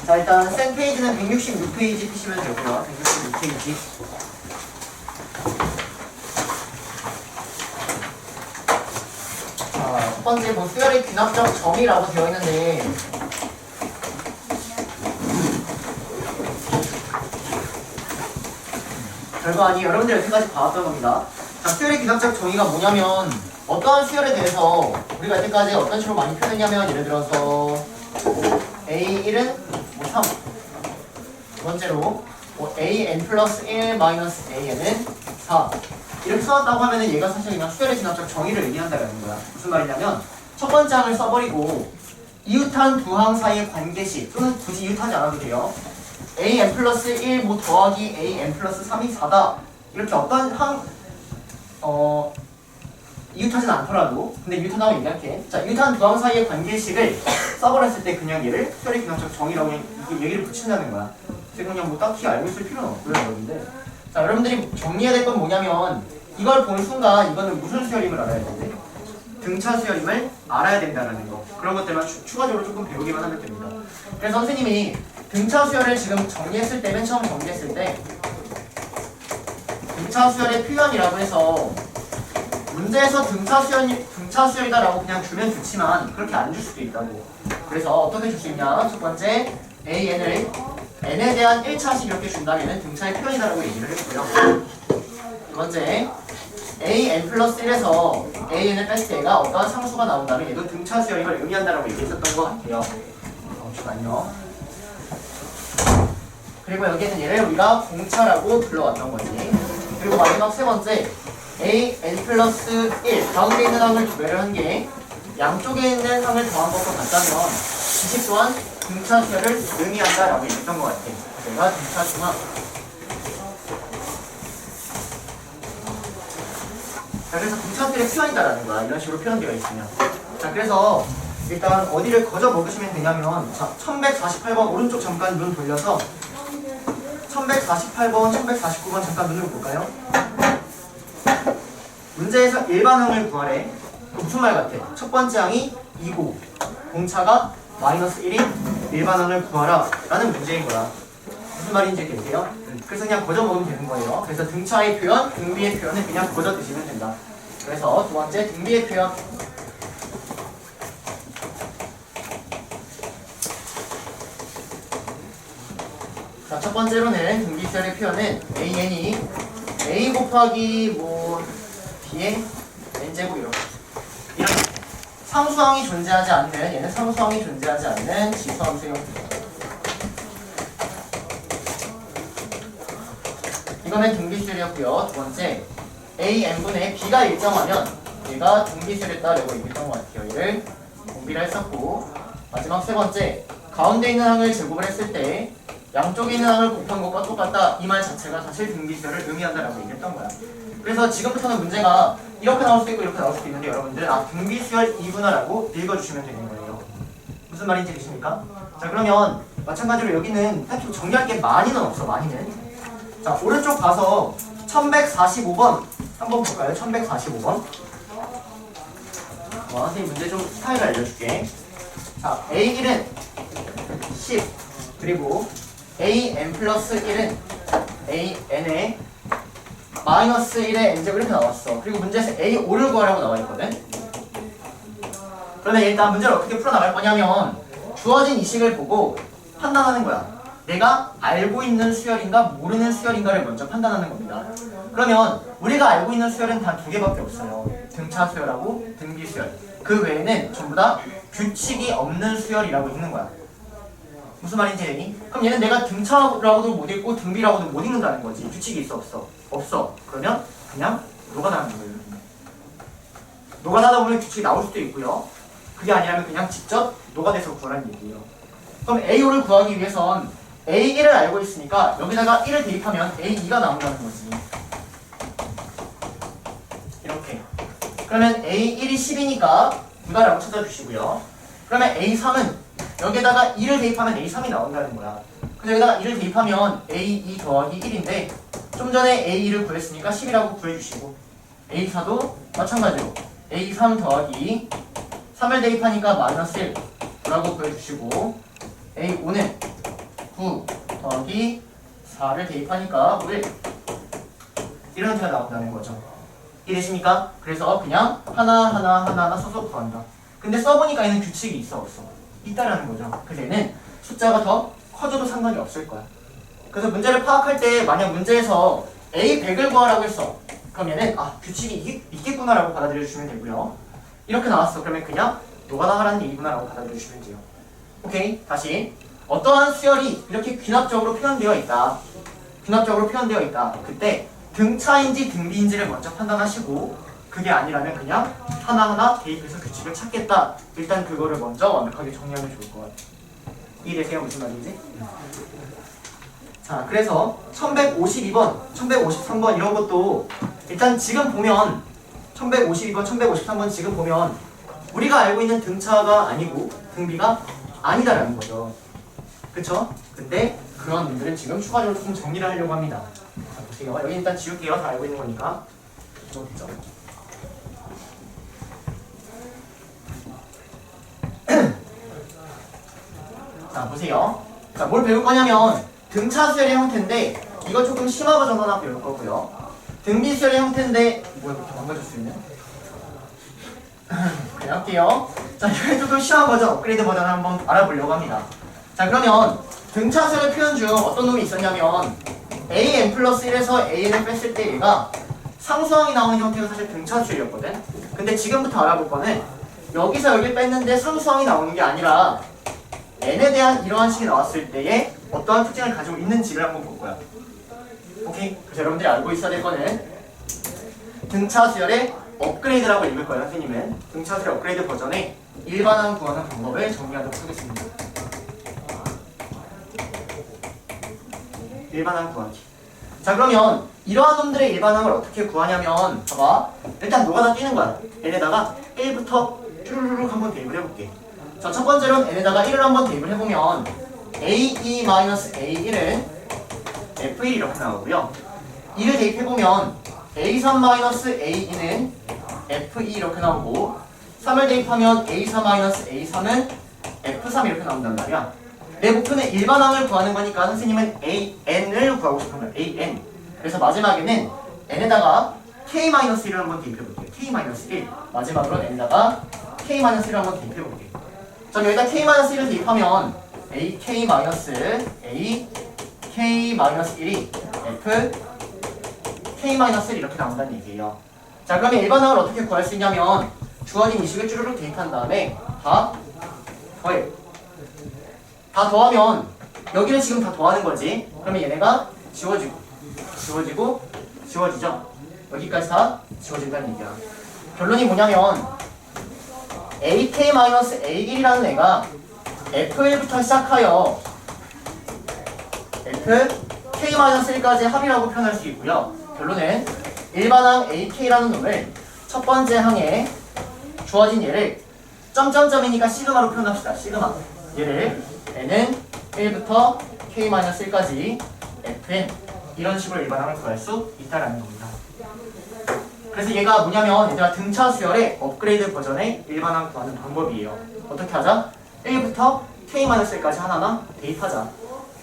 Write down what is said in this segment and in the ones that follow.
자, 일단 센 페이지는 166페이지 피시면 되고요. 166페이지. 자, 첫 번째 뭐 수열의 귀납적 정의라고 되어 있는데 별거 아니 여러분들 여태까지 봐왔던 겁니다. 자, 수열의 귀납적 정의가 뭐냐면 어떠한 수열에 대해서 우리가 여태까지 어떤 식으로 많이 표현했냐면 예를 들어서 A1은 뭐 3, 두 번째로 뭐 AN 플러스 1 마이너스 AN은 4 이렇게 써왔다고 하면은 얘가 사실 그냥 수열의 귀납적 정의를 의미한다는 거야. 무슨 말이냐면 첫 번째 항을 써버리고 이웃한 두 항 사이의 관계식 또는 굳이 이웃하지 않아도 돼요. AN 플러스 1 뭐 더하기 AN 플러스 3이 4다 이렇게 어떤 항 이웃하진 않더라도 근데 이웃한다고 얘기할게. 자, 이웃한 두 항 사이의 관계식을 써버렸을 때 그냥 얘를 수열의 귀납적 정의라고 그냥 얘기를 붙인다는 거야. 그래서 그냥 뭐 딱히 알고 있을 필요는 없고요 여러분들. 자, 여러분들이 정리해야 될 건 뭐냐면 이걸 본 순간 이거는 무슨 수열임을 알아야 되는데 등차 수열임을 알아야 된다는 거. 그런 것들만 추가적으로 조금 배우기만 하면 됩니다. 그래서 선생님이 등차 수열을 지금 정리했을 때, 맨 처음 정리했을 때 등차 수열의 표현이라고 해서 문제에서 등차 수열이다라고 그냥 주면 좋지만 그렇게 안 줄 수도 있다고. 그래서 어떻게 줄 수 있냐? 첫 번째 AN을 N에 대한 1차식 이렇게 준다면 등차의 표현이다라고 얘기를 했고요. 두 번째 AN 플러스 1에서 AN을 뺐을 때가 어떠한 상수가 나온다면 얘도 등차 수열임을 의미한다라고 얘기했었던 것 같아요. 잠시만요. 그리고 여기는 얘를 우리가 공차라고 불러왔던 거지. 그리고 마지막 세 번째 AN 플러스 1 가운데 있는 항을 두 배를 한 게 양쪽에 있는 항을 더한 것과 같다면 지식 또한 등차 수열을 의미한다라고 얘기했던 것 같아. 내가 등차 중앙. 자, 그래서 등차 수열의 표현이다라는 거야. 이런 식으로 표현되어 있으면. 자, 그래서 일단 어디를 거저 먹으시면 되냐면 자, 1148번 오른쪽 잠깐 눈 돌려서 1148번, 1149번 잠깐 눈을 볼까요? 문제에서 일반항을 구하래. 무슨 말 같아? 첫 번째 항이 2고 공차가 마이너스 1인 일반항을 구하라 라는 문제인 거야. 무슨 말인지 되세요? 그래서 그냥 거저 먹으면 되는 거예요. 그래서 등차의 표현, 등비의 표현을 그냥 거저 드시면 된다. 그래서 두 번째 등비의 표현. 자, 첫 번째로는 등비 수열의 표현은 AN이 A 곱하기 뭐 B의 N제곱 이런 상수항이 존재하지 않는 얘는 상수항이 존재하지 않는 지수함수요. 이거는 등비수열이었고요. 두 번째 AN분의 B가 일정하면 얘가 등비수열이었다라고 얘기했던 것 같아요. 얘를 공비를 했었고 마지막 세 번째 가운데 있는 항을 제곱을 했을 때 양쪽에 있는 항을 곱한 것과 똑같다. 이 말 자체가 사실 등비수열을 의미한다라고 얘기했던 거야. 그래서 지금부터는 문제가 이렇게 나올 수도 있고 이렇게 나올 수도 있는데 여러분들 등비수열이구나라고 읽어주시면 되는 거예요. 무슨 말인지 되십니까? 자, 그러면 마찬가지로 여기는 딱히 정리할 게 많이는 없어. 많이는. 자, 오른쪽 가서 1145번 한번 볼까요? 1145번. 선생님 문제 좀 스타일을 알려줄게. 자, A1은 10 그리고 AN 플러스 1은 AN의 마이너스 1의 n제곱 이렇게 나왔어. 그리고 문제에서 A5를 구하라고 나와 있거든. 그러면 일단 문제를 어떻게 풀어나갈 거냐면 주어진 이 식을 보고 판단하는 거야. 내가 알고 있는 수열인가 모르는 수열인가를 먼저 판단하는 겁니다. 그러면 우리가 알고 있는 수열은 단 두 개밖에 없어요. 등차 수열하고 등비 수열. 그 외에는 전부 다 규칙이 없는 수열이라고 있는 거야. 무슨 말인지 알니? 그럼 얘는 내가 등차라고도 못 읽고 등비라고도 못 읽는다는 거지. 규칙이 있어 없어? 없어. 그러면 그냥 노가다하는 거예요. 노가다하다 보면 규칙이 나올 수도 있고요. 그게 아니라면 그냥 직접 노가다에서 구하라는 얘기예요. 그럼 A5를 구하기 위해선 A1을 알고 있으니까 여기다가 1을 대입하면 A2가 나온다는 거지. 이렇게. 그러면 A1이 10이니까 9다라고 찾아주시고요. 그러면 A3은 여기에다가 2를 대입하면 A3이 나온다는 거야. 근데 여기다가 2를 대입하면 A2 더하기 1인데 좀 전에 A2를 구했으니까 10이라고 구해주시고 A4도 마찬가지로 A3 더하기 3을 대입하니까 마이너스 1라고 구해주시고 A5는 더하기 4를 대입하니까 5일 이런 형태가 나온다는 거죠. 이해되십니까? 그래서 그냥 하나 써서 구한다. 근데 써보니까 얘는 규칙이 있어 없어? 있다라는 거죠. 그래서 얘는 숫자가 더 커져도 상관이 없을 거야. 그래서 문제를 파악할 때 만약 문제에서 A100을 구하라고 했어. 그럼 얘는 규칙이 있겠구나라고 받아들여주시면 되고요. 이렇게 나왔어. 그러면 그냥 노가다 하라는 얘기구나라고 받아들여주시면 돼요. 오케이? 다시 어떠한 수열이 이렇게 귀납적으로 표현되어 있다. 귀납적으로 표현되어 있다. 그때 등차인지 등비인지를 먼저 판단하시고 그게 아니라면 그냥 하나하나 대입해서 규칙을 찾겠다. 일단 그거를 먼저 완벽하게 정리하면 좋을 것 같아요. 이해되세요? 무슨 말인지? 자, 그래서 1152번, 1153번 이런 것도 일단 지금 보면 1152번, 1153번 지금 보면 우리가 알고 있는 등차가 아니고 등비가 아니다라는 거죠. 그쵸? 근데 그런 문제는 지금 추가적으로 좀 정리를 하려고 합니다. 자, 보세요. 여기 일단 지울게요. 다 알고 있는 거니까. 이쪽. 자, 보세요. 자, 뭘 배울 거냐면 등차 수열의 형태인데 이거 조금 심화 버전 하나 배울 거고요. 등비 수열의 형태인데 뭐야 이렇게 망가질 수 있네. 그냥 할게요. 자, 이거 조금 심화 버전, 업그레이드 버전 한번 알아보려고 합니다. 자, 그러면 등차 수열의 표현 중 어떤 놈이 있었냐면 an 플러스 1에서 an을 뺐을 때 얘가 상수항이 나오는 형태가 사실 등차 수열이었거든. 근데 지금부터 알아볼 거는 여기서 여기 뺐는데 상수항이 나오는 게 아니라 n에 대한 이러한 식이 나왔을 때에 어떠한 특징을 가지고 있는지를 한번 볼 거야. 오케이? 그래서 여러분들이 알고 있어야 될 거는 등차 수열의 업그레이드라고 읽을 거예요. 선생님은 등차 수열 업그레이드 버전의 일반항 구하는 방법을 정리하도록 하겠습니다. 일반항 구하기. 자, 그러면 이러한 놈들의 일반항을 어떻게 구하냐면 봐봐. 일단 노가다 뛰는 거야. n에다가 1부터 쭈루루룩 한번 대입을 해볼게. 자, 첫 번째로는 n에다가 1을 한번 대입을 해보면 a2-a1은 f1 이렇게 나오고요. 2를 대입해보면 a3-a2는 f2 이렇게 나오고 3을 대입하면 a4-a3은 f3 이렇게 나온단 말이야. 내 목표는 일반항을 구하는 거니까 선생님은 an을 구하고 싶은 거야. an. 그래서 마지막에는 n에다가 k-1을 한번 대입해볼게요. k-1. 마지막으로 n에다가 k-1을 한번 대입해볼게요. 자, 여기다 k-1을 대입하면 ak-1이 f k-1 이렇게 나온다는 얘기예요. 자, 그러면 일반항을 어떻게 구할 수 있냐면 주어진 이 식을 쭈르륵 대입한 다음에 다 더해. 다 더하면 여기는 지금 다 더하는 거지. 그러면 얘네가 지워지고 지워지죠. 여기까지 다 지워진다는 얘기야. 결론이 뭐냐면 ak-a1이라는 애가 f1부터 시작하여 fk-1까지 합이라고 표현할 수 있고요. 결론은 일반항 ak라는 놈을 첫 번째 항에 주어진 얘를 점점점이니까 시그마로 표현합시다. 시그마. 얘를 n은 1부터 k-1까지 fn 이런 식으로 일반항을 구할 수 있다라는 겁니다. 그래서 얘가 뭐냐면 얘들아 등차 수열의 업그레이드 버전의 일반항 구하는 방법이에요. 어떻게 하자? 1부터 k-1까지 하나나 대입하자.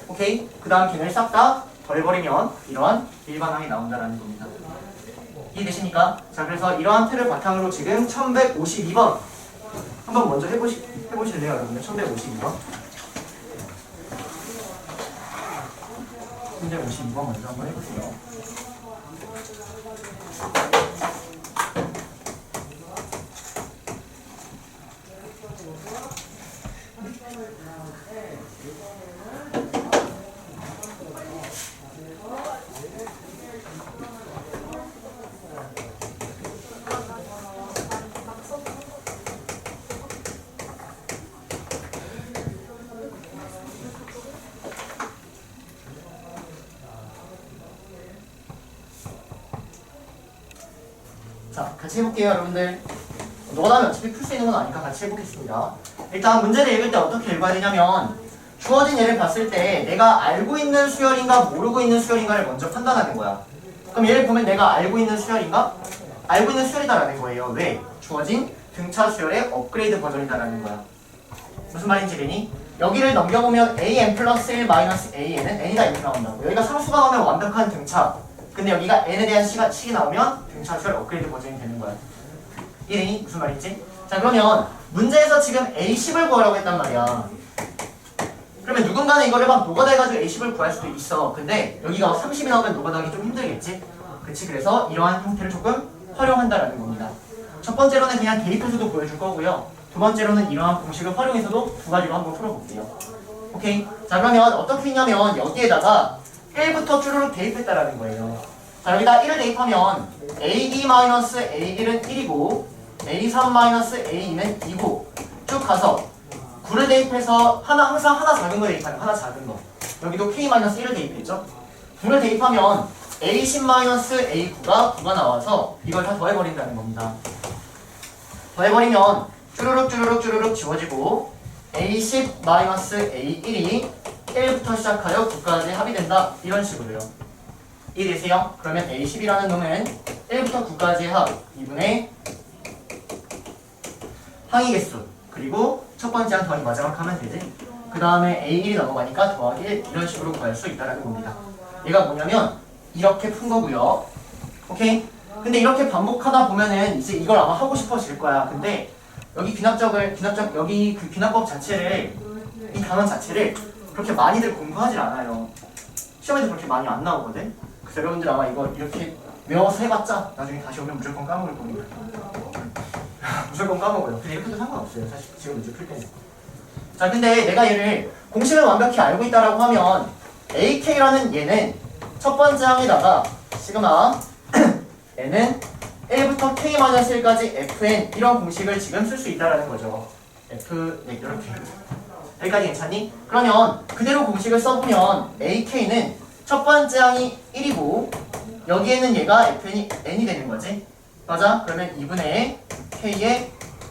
오케이? 그 다음 걔네를 싹 다 더해버리면 이러한 일반항이 나온다는 겁니다. 이해되십니까? 자, 그래서 이러한 틀을 바탕으로 지금 1152번 한번 먼저 해보실래요, 여러분들? 1152번 1152번 먼저 한번 해보세요. 자, 같이 해볼게요, 여러분들. 노가다는 어차피 풀 수 있는 건 아니까 같이 해보겠습니다. 일단 문제를 읽을 때 어떻게 읽어야 되냐면 주어진 예를 봤을 때 내가 알고 있는 수열인가 모르고 있는 수열인가를 먼저 판단하는 거야. 그럼 얘를 보면 내가 알고 있는 수열인가? 알고 있는 수열이다라는 거예요. 왜? 주어진 등차 수열의 업그레이드 버전이다라는 거야. 무슨 말인지 되니? 여기를 넘겨보면 an 플러스 1 마이너스 a에는 n이가 이렇게 나온다고. 여기가 상수가 나오면 완벽한 등차. 근데 여기가 n에 대한 식이 나오면 등차수열 업그레이드 버전이 되는 거야. 이해되니? 무슨 말인지? 자, 그러면 문제에서 지금 a10을 구하라고 했단 말이야. 그러면 누군가는 이거를 막 노가다해가지고 a10을 구할 수도 있어. 근데 여기가 30이 나오면 노가다하기 좀 힘들겠지? 그치? 그래서 이러한 형태를 조금 활용한다라는 겁니다. 첫 번째로는 그냥 대입해서도 보여줄 거고요. 두 번째로는 이러한 공식을 활용해서도 두 가지로 한번 풀어볼게요. 오케이? 자, 그러면 어떻게 했냐면 여기에다가 1부터 쭈루룩 대입했다라는 거예요. 자, 여기다 1을 대입하면 A2-A1은 1이고 A3-A2는 2고 쭉 가서 9를 대입해서 항상 하나 작은 거 대입하면 하나 작은 거. 여기도 K-1을 대입했죠? 9를 대입하면 A10-A9가 9가 나와서 이걸 다 더해버린다는 겁니다. 더해버리면 쭈루룩 지워지고 A10-A1이 1부터 시작하여 9까지 합이 된다. 이런 식으로요. 이해되세요? 그러면 A10이라는 놈은 1부터 9까지의 합 2분의 항의 개수 그리고 첫 번째 한 더하기 마지막 하면 되지. 그 다음에 A1이 넘어가니까 더하기 1 이런 식으로 구할 수 있다는 겁니다. 얘가 뭐냐면 이렇게 푼 거고요. 오케이? 근데 이렇게 반복하다 보면은 이제 이걸 아마 하고 싶어질 거야. 근데 여기 여기 그 귀납법 자체를 이 단원 자체를 그렇게 많이들 공부하지 않아요. 시험에도 그렇게 많이 안 나오거든. 그래서 여러분들 아마 이거 이렇게 외워서 해봤자 나중에 다시 오면 무조건 까먹을 겁니다. 무조건 까먹어요. 근데 이렇게도 상관없어요. 사실 지금 문제 풀 때는. 자, 근데 내가 얘를 공식을 완벽히 알고 있다라고 하면 AK라는 얘는 첫 번째 항에다가 시그마 n은 1부터 k-1까지 fn 이런 공식을 지금 쓸 수 있다라는 거죠. f 네, 이렇게. 여기까지 괜찮니? 그러면 그대로 공식을 써보면 ak는 첫 번째 항이 1이고 여기에는 얘가 fn이 n이 되는 거지. 맞아? 그러면 2분의 k에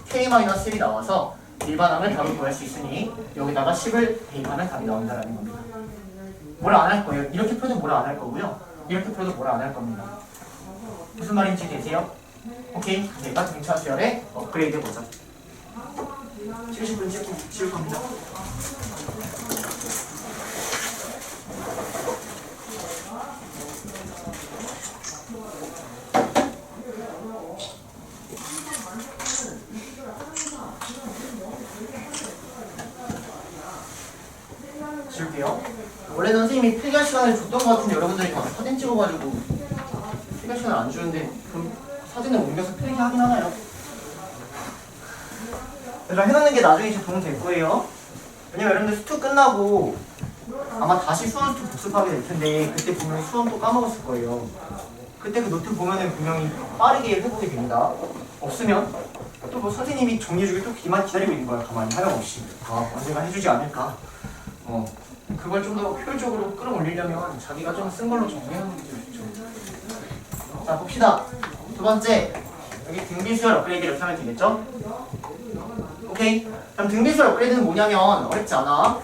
k-1이 나와서 일반항을 바로 구할 수 있으니 여기다가 10을 대입하면 답이 나온다라는 겁니다. 뭐라 안 할 거예요. 이렇게 풀어도 뭐라 안 할 거고요. 이렇게 풀어도 뭐라 안 할 겁니다. 무슨 말인지 되세요? 오케이. 내가 등차 수열의 업그레이드 버전 70분 지울 겁니다. 지울게요. 원래는 선생님이 필기할 시간을 줬던 것 같은데 여러분들이 다 사진 찍어가지고 필기할 시간을 안 주는데 그럼 사진을 옮겨서 필기하긴 하나요? 얘들아 해놓는 게 나중에 좀 도움 될 거예요. 왜냐면 여러분들 수투 끝나고 아마 다시 수원 수투 복습하게 될 텐데 그때 보면 수원 또 까먹었을 거예요. 그때 그 노트 보면은 분명히 빠르게 회복이 됩니다. 없으면 또 뭐 선생님이 정리해주길 또 기다리고 있는 거야. 가만히 하염없이. 언젠가 해주지 않을까. 그걸 좀 더 효율적으로 끌어올리려면 자기가 좀 쓴 걸로 정리하는 게 좋죠. 자, 봅시다. 두 번째, 여기 등비수열 업그레이드 이렇게 하면 되겠죠? 오케이. 그럼 등비수열 업그레이드는 뭐냐면 어렵지 않아.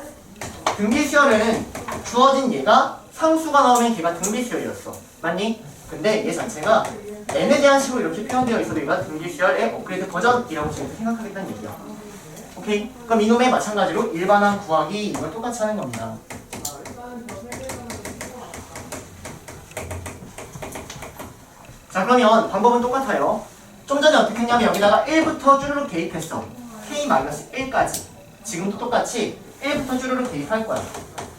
등비수열은 주어진 얘가 상수가 나오면 걔가 등비수열이었어. 맞니? 근데 얘 자체가 n에 대한 식으로 이렇게 표현되어 있어도 얘가 등비수열의 업그레이드 버전이라고 지금 생각하겠다는 얘기야. 오케이? 그럼 이놈의 마찬가지로 일반항 구하기 이걸 똑같이 하는 겁니다. 자, 그러면 방법은 똑같아요. 좀 전에 어떻게 했냐면 여기다가 1부터 쭈루룩 대입했어. k-1까지. 지금도 똑같이 1부터 쭈루룩 대입할 거야.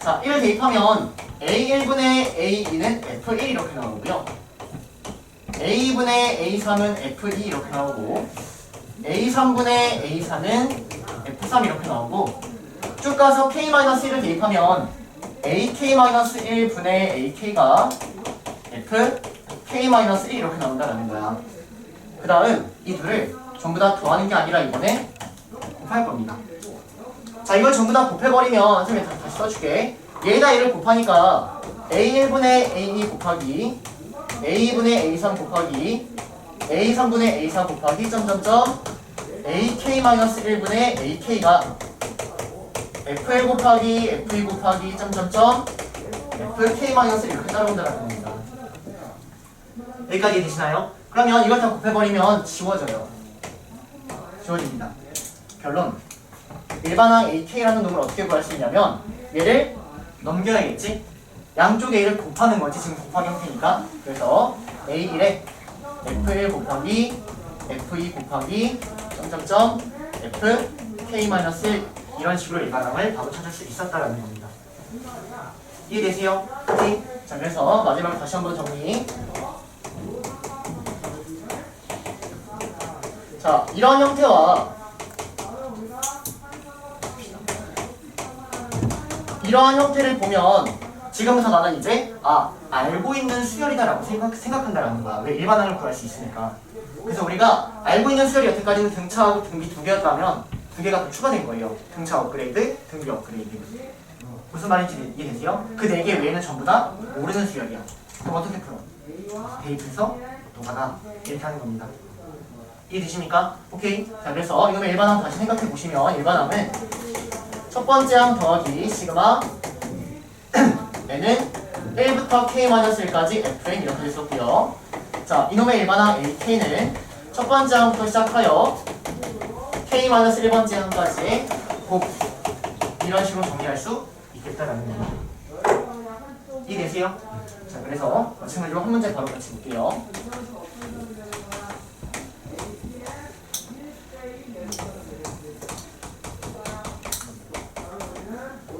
자, 1 대입하면 a1분의 a2는 f1 이렇게 나오고요. a2분의 a3은 f2 이렇게 나오고 a3분의 a4는 f3 이렇게 나오고 쭉 가서 k-1을 대입하면 ak-1분의 ak가 fk-1 이렇게 나온다라는 거야. 그 다음 이 둘을 전부 다 더하는 게 아니라 이번에 곱할 겁니다. 자, 이걸 전부 다 곱해버리면 선생님이 다시 써줄게. 얘에다 얘를 곱하니까 a1분의 a2 곱하기 a2분의 a3 곱하기 a3분의 a4 곱하기 점점점 ak-1분의 ak가 f1 곱하기 f2 곱하기 점점점 fk-1 이렇게 따라온다는 겁니다. 여기까지 되시나요? 그러면 이걸 다 곱해버리면 지워져요. 지워집니다. 결론 일반항 AK라는 놈을 어떻게 구할 수 있냐면 얘를 넘겨야겠지? 양쪽 A를 곱하는 거지. 지금 곱하기 형태니까. 그래서 A1에 F1 곱하기 F2 곱하기 점점점 FK-1 이런 식으로 일반항을 바로 찾을 수 있었다라는 겁니다. 이해되세요? 오케이? 자, 그래서 마지막으로 다시 한번 정리. 자, 이런 형태와 이러한 형태를 보면 지금부터 나는 이제 알고 있는 수열이다라고 생각한다라는 거야. 왜? 일반항을 구할 수 있으니까. 그래서 우리가 알고 있는 수열이 여태까지는 등차하고 등비 두 개였다면 두 개가 더 추가된 거예요. 등차 업그레이드, 등비 업그레이드. 무슨 말인지 이해되세요? 그 네 개 외에는 전부 다 모르는 수열이야. 그럼 어떻게 풀어? 대입해서 노가다 이렇게 하는 겁니다. 이해되십니까? 오케이. 자, 그래서 이놈의 일반항 다시 생각해 보시면 일반항은 첫 번째 항 더하기 시그마 n은 1부터 k-1까지 fn 이렇게 됐었고요. 자, 이놈의 일반항 ak는 첫 번째 항부터 시작하여 k-1번째 항까지 곱 이런 식으로 정리할 수 있겠다라는 겁니다. 이해되세요? 자, 그래서 마찬가지로 한 문제 바로 같이 볼게요.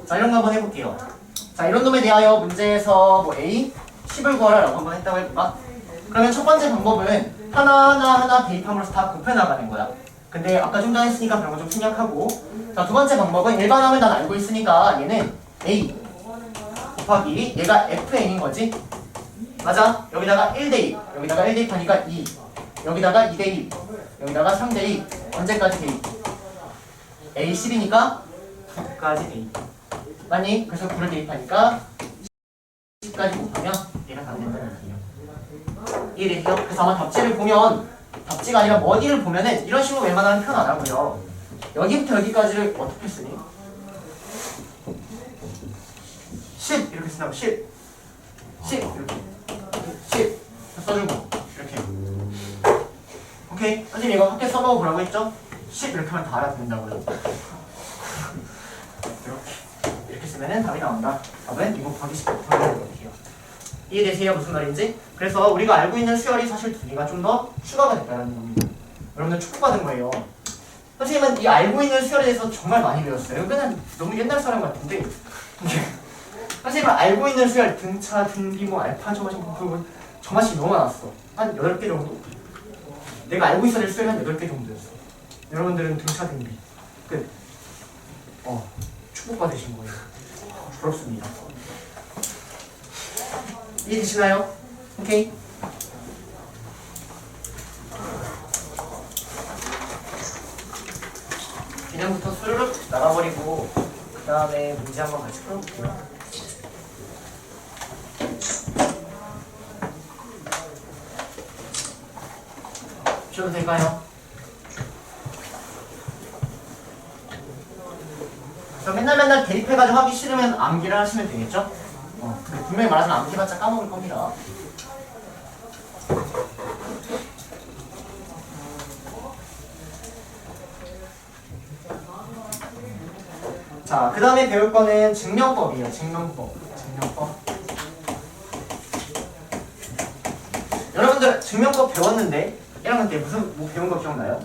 자, 이런 거 한번 해볼게요. 자, 이런 놈에 대하여 문제에서 뭐 A 10을 구하라라고 한번 했다고 해볼까? 그러면 첫 번째 방법은 하나하나 대입함으로써 다 곱해나가는 거야. 근데 아까 좀 전에 했으니까 그런 거 좀 생략하고. 자, 두 번째 방법은 일반항을 난 알고 있으니까 얘는 A 곱하기 얘가 FN인 거지? 맞아? 여기다가 1대2 여기다가 1대2 하니까 2 여기다가 2대2 여기다가 3대2 언제까지 대입? A 10이니까 9까지 대입 맞니? 그래서 9를 대입하니까 10까지 곱하면 얘가 답이 된다는 얘기예요. 이해되세요? 그래서 아마 답지를 보면 답지가 아니라 머니를 보면은 이런 식으로 웬만하면 표현 안 하고요. 여기부터 여기까지를 어떻게 쓰니? 10 이렇게 쓴다고 10 이렇게 10 써주고 이렇게 오케이? 선생님 이거 학교 써먹어보라고 했죠? 10 이렇게 하면 다 알아듣는다고요. 이렇게 쓰면은 답이 나온다. 답은 이거 곱하기 10 곱하기 이렇게요. 이해되세요? 무슨 말인지? 그래서 우리가 알고 있는 수열이 사실 두 개가 좀 더 추가가 됐다는 겁니다. 여러분들 축복받은 거예요. 선생님은 이 알고 있는 수열에 대해서 정말 많이 배웠어요. 그냥 너무 옛날 사람 같은데 선생님은 알고 있는 수열 등차, 등비, 뭐 알파, 저마시 너무 많았어. 한 8개 정도? 내가 알고 있어야 될 수열이 한 8개 정도였어. 여러분들은 등차, 등비 끝. 축복받으신 거예요. 부럽습니다. 이해되시나요? 오케이? 그냥부터 수르륵 나가버리고 그 다음에 문제 한번 같이 풀어볼게요. 주셔도 될까요? 맨날 대입해가지고 하기 싫으면 암기를 하시면 되겠죠? 근데 분명히 말하자면 암기봤자 까먹을 겁니다. 자, 그 다음에 배울 거는 증명법이에요. 증명법. 여러분들 증명법 배웠는데 1학년 때 뭐 배운 거 기억나요?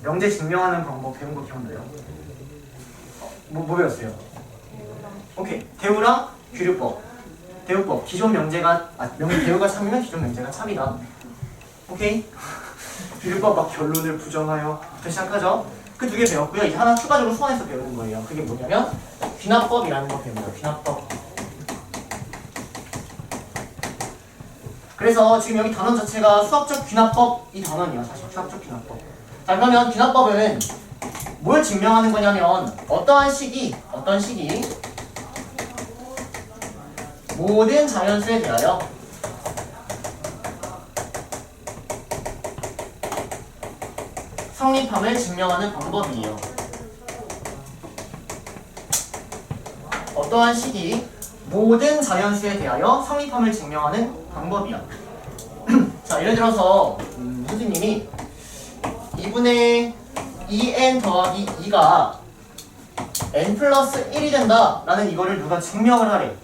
명제 증명하는 방법 배운 거 기억나요? 뭐 배웠어요? 오케이. 대우랑 규류법. 대우법. 기존 명제가 대우가 참이면 기존 명제가 참이다. 오케이? 규류법 막 결론을 부정하여 부터 시작하죠. 그 두 개 배웠고요. 이제 하나 추가적으로 수원에서 배우는 거예요. 그게 뭐냐면 귀납법이라는 거 배웁니다. 귀납법. 그래서 지금 여기 단원 자체가 수학적 귀납법 이 단원이야. 사실 수학적 귀납법. 자, 그러면 귀납법은 뭘 증명하는 거냐면 어떤 식이 모든 자연수에 대하여 성립함을 증명하는 방법이에요. 어떠한 식이 모든 자연수에 대하여 성립함을 증명하는 방법이야. 자, 예를 들어서 선생님이 2분의 2n 더하기 2가 n 플러스 1이 된다라는 이거를 누가 증명을 하래.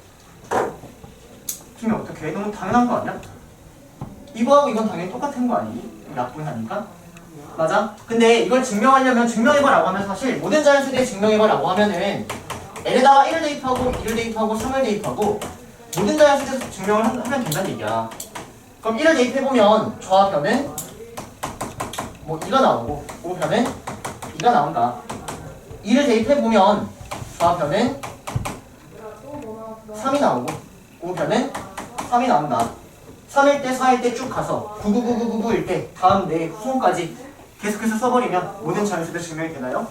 증명 어떻게 해? 너무 당연한 거 아니야? 이거하고 이건 당연히 똑같은 거 아니니? 약분하니까? 맞아? 근데 이걸 증명하려면 증명해봐라고 하면 사실 모든 자연수에 증명해봐라고 하면은 n에다가 1을 대입하고 2를 대입하고 3을 대입하고 모든 자연수에 증명을 하면 된다는 얘기야. 그럼 1을 대입해보면 좌변은 뭐 2가 나오고 우변은 2가 나온다. 2를 대입해보면 좌변은 3이 나오고 우변은 3이 나온다. 3일 때 4일 때 쭉 가서 99999일 때 다음 내 후손까지 계속해서 써버리면 모든 자연수도 증명이 되나요?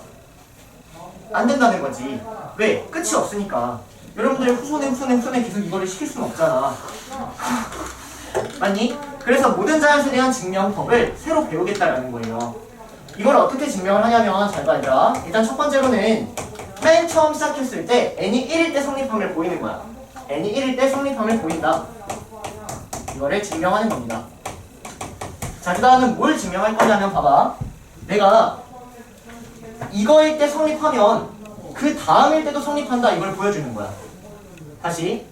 안 된다는 거지. 왜? 끝이 없으니까. 여러분들의 후손에 계속 이거를 시킬 수는 없잖아. 맞니? 그래서 모든 자연수에 대한 증명법을 새로 배우겠다라는 거예요. 이걸 어떻게 증명을 하냐면 잘 봐 얘들아. 일단 첫 번째로는 맨 처음 시작했을 때 n이 1일 때 성립함을 보이는 거야. n이 1일 때 성립함을 보인다. 이거를 증명하는 겁니다. 자, 그 다음은 뭘 증명할 거냐면 봐봐. 내가 이거일 때 성립하면 그 다음일 때도 성립한다 이걸 보여주는 거야. 다시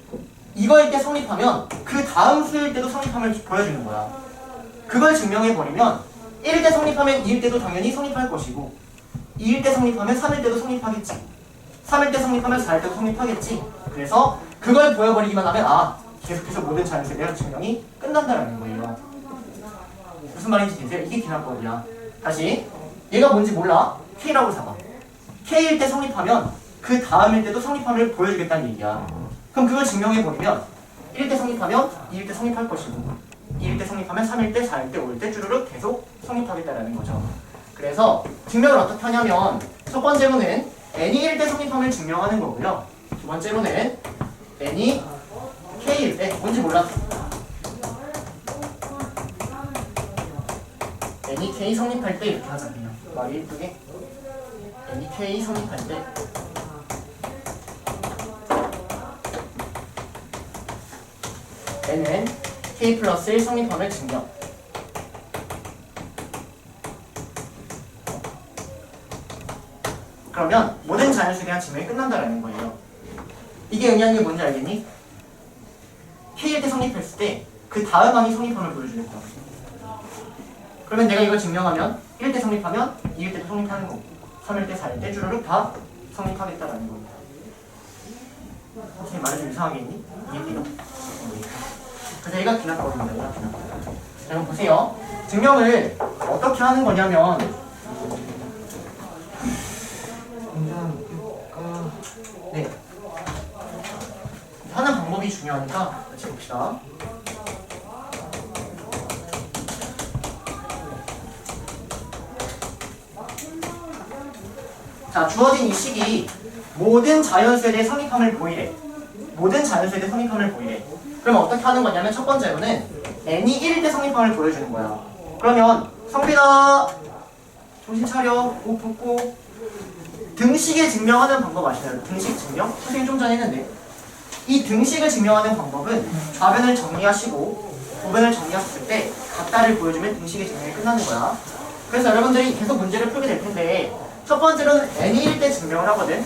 이거일 때 성립하면 그 다음 수일 때도 성립함을 보여주는 거야. 그걸 증명해버리면 1일 때 성립하면 2일 때도 당연히 성립할 것이고 2일 때 성립하면 3일 때도 성립하겠지. 3일 때 성립하면 4일 때도 성립하겠지. 그래서 그걸 보여버리기만 하면 계속해서 모든 자연수에 대한 증명이 끝난다는 거예요. 무슨 말인지 되세요? 이게 기나법이야. 다시 얘가 뭔지 몰라? K라고 잡아. K일 때 성립하면 그 다음일 때도 성립함을 보여주겠다는 얘기야. 그럼 그걸 증명해버리면 1일 때 성립하면 2일 때 성립할 것이고 2일 때 성립하면 3일 때, 4일 때, 5일 때 쭈르륵 계속 성립하겠다는 거죠. 그래서 증명을 어떻게 하냐면 첫 번째로는 n이 1일 때 성립함을 증명하는 거고요. 두 번째로는 n이 K일 때 뭔지 몰라. n이 K 성립할 때 이렇게 하자. 그냥 말이 예쁘게 n이 K 성립할 때 n은 K 플러스 1 성립함을 증명. 그러면 모든 자연수에 대한 증명이 끝난다라는 거예요. 이게 의미하는 게 뭔지 알겠니? K일 때 성립했을 때 그 다음 항이 성립함을 보여주겠다. 그러면 내가 이걸 증명하면 1일 때 성립하면 2일 때도 성립하는 거고 3일 때, 4일 때 쭈르륵 다 성립하겠다라는 겁니다. 선생님 말이 좀 이상하게 했니? 이해돼요? 그래서 얘가 기나법입니다. 얘가 기나법. 자, 그럼 보세요. 증명을 어떻게 하는 거냐면 네, 하는 방법이 중요하니까 같이 봅시다. 자, 주어진 이 식이 모든 자연수에 대해 성립함을 보이래. 모든 자연수에 대해 성립함을 보이래. 그러면 어떻게 하는 거냐면 첫 번째로는 n이 1일 때 성립함을 보여주는 거야. 그러면 성빈아 정신 차려. 옷 벗고. 등식을 증명하는 방법 아시나요? 등식 증명? 선생님 좀 전에 했는데 이 등식을 증명하는 방법은 좌변을 정리하시고 우변을 정리하셨을 때 같다를 보여주면 등식의 증명이 끝나는 거야. 그래서 여러분들이 계속 문제를 풀게 될 텐데 첫 번째로는 n이 1일 때 증명을 하거든.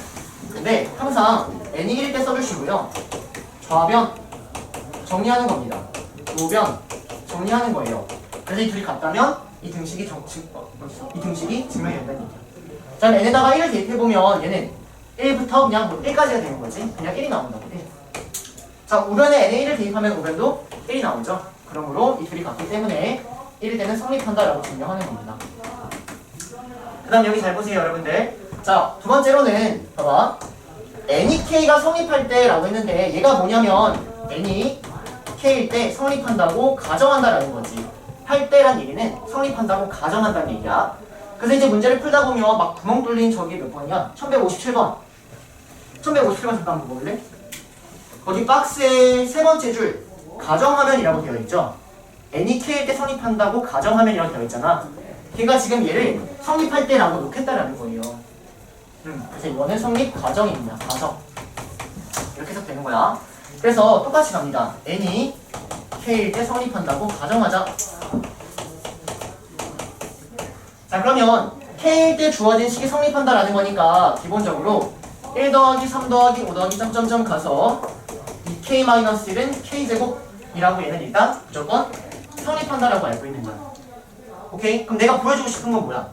근데 항상 n이 1일 때 써주시고요. 좌변 정리하는 겁니다. 우변 정리하는 거예요. 그래서 이 둘이 같다면 이 등식이 증명이 된다는 얘기야. 자, n에다가 1을 대입해보면 얘는 1부터 그냥 뭐 1까지가 되는 거지. 그냥 1이 나온다고. 1. 자, 우변에 n에 1을 대입하면 우변도 1이 나오죠. 그러므로 이 둘이 같기 때문에 1일 때는 성립한다라고 증명하는 겁니다. 그 다음 여기 잘 보세요 여러분들. 자, 두 번째로는 봐봐. n이 k가 성립할 때라고 했는데 얘가 뭐냐면 n이 k일 때 성립한다고 가정한다라는 거지. 할 때란 얘기는 성립한다고 가정한다는 얘기야. 그래서 이제 문제를 풀다 보면 막 구멍 뚫린 저기 몇 번이야? 1157번. 1157번 잠깐 볼래? 거기 박스의 세 번째 줄 가정하면이라고 되어 있죠. n이 k일 때 성립한다고 가정하면이라고 되어 있잖아. 걔가 지금 얘를 성립할 때라고 놓겠다라는 거예요. 그래서 이거는 성립 과정입니다. 과정. 이렇게 해서 되는 거야. 그래서 똑같이 갑니다. n이 k일 때 성립한다고 가정하자. 자, 그러면 K일 때 주어진 식이 성립한다라는 거니까 기본적으로 1 더하기 3 더하기 5 더하기 점점점 가서 2K-1은 K제곱이라고 얘는 일단 무조건 성립한다라고 알고 있는 거야. 오케이? 그럼 내가 보여주고 싶은 건 뭐야?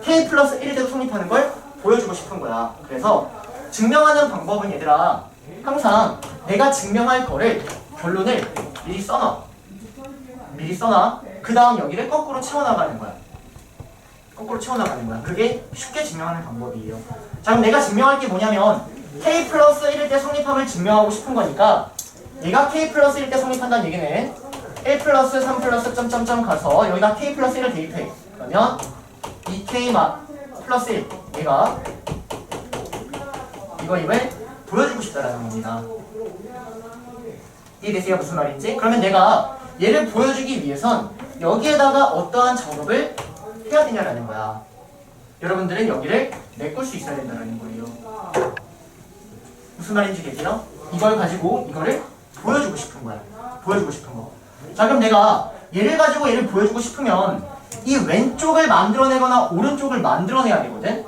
K 플러스 1일 때도 성립하는 걸 보여주고 싶은 거야. 그래서 증명하는 방법은 얘들아 항상 내가 증명할 거를 결론을 미리 써놔. 그 다음 여기를 거꾸로 채워나가는 거야. 그게 쉽게 증명하는 방법이에요. 자, 그럼 내가 증명할 게 뭐냐면 K 플러스 1일 때 성립함을 증명하고 싶은 거니까 얘가 K 플러스 1일 때 성립한다는 얘기는 1 플러스 3 플러스 점점점 가서 여기다 K 플러스 1을 대입해. 그러면 2K 플러스 1 얘가 이걸 보여주고 싶다라는 겁니다. 이해되세요? 무슨 말인지? 그러면 내가 얘를 보여주기 위해선 여기에다가 어떠한 작업을 해야 되냐라는 거야. 여러분들은 여기를 메꿀 수 있어야 된다는 거예요. 무슨 말인지 겠죠? 이걸 가지고 이거를 보여주고 싶은 거야. 자, 그럼 내가 얘를 가지고 얘를 보여주고 싶으면 이 왼쪽을 만들어내거나 오른쪽을 만들어내야 되거든?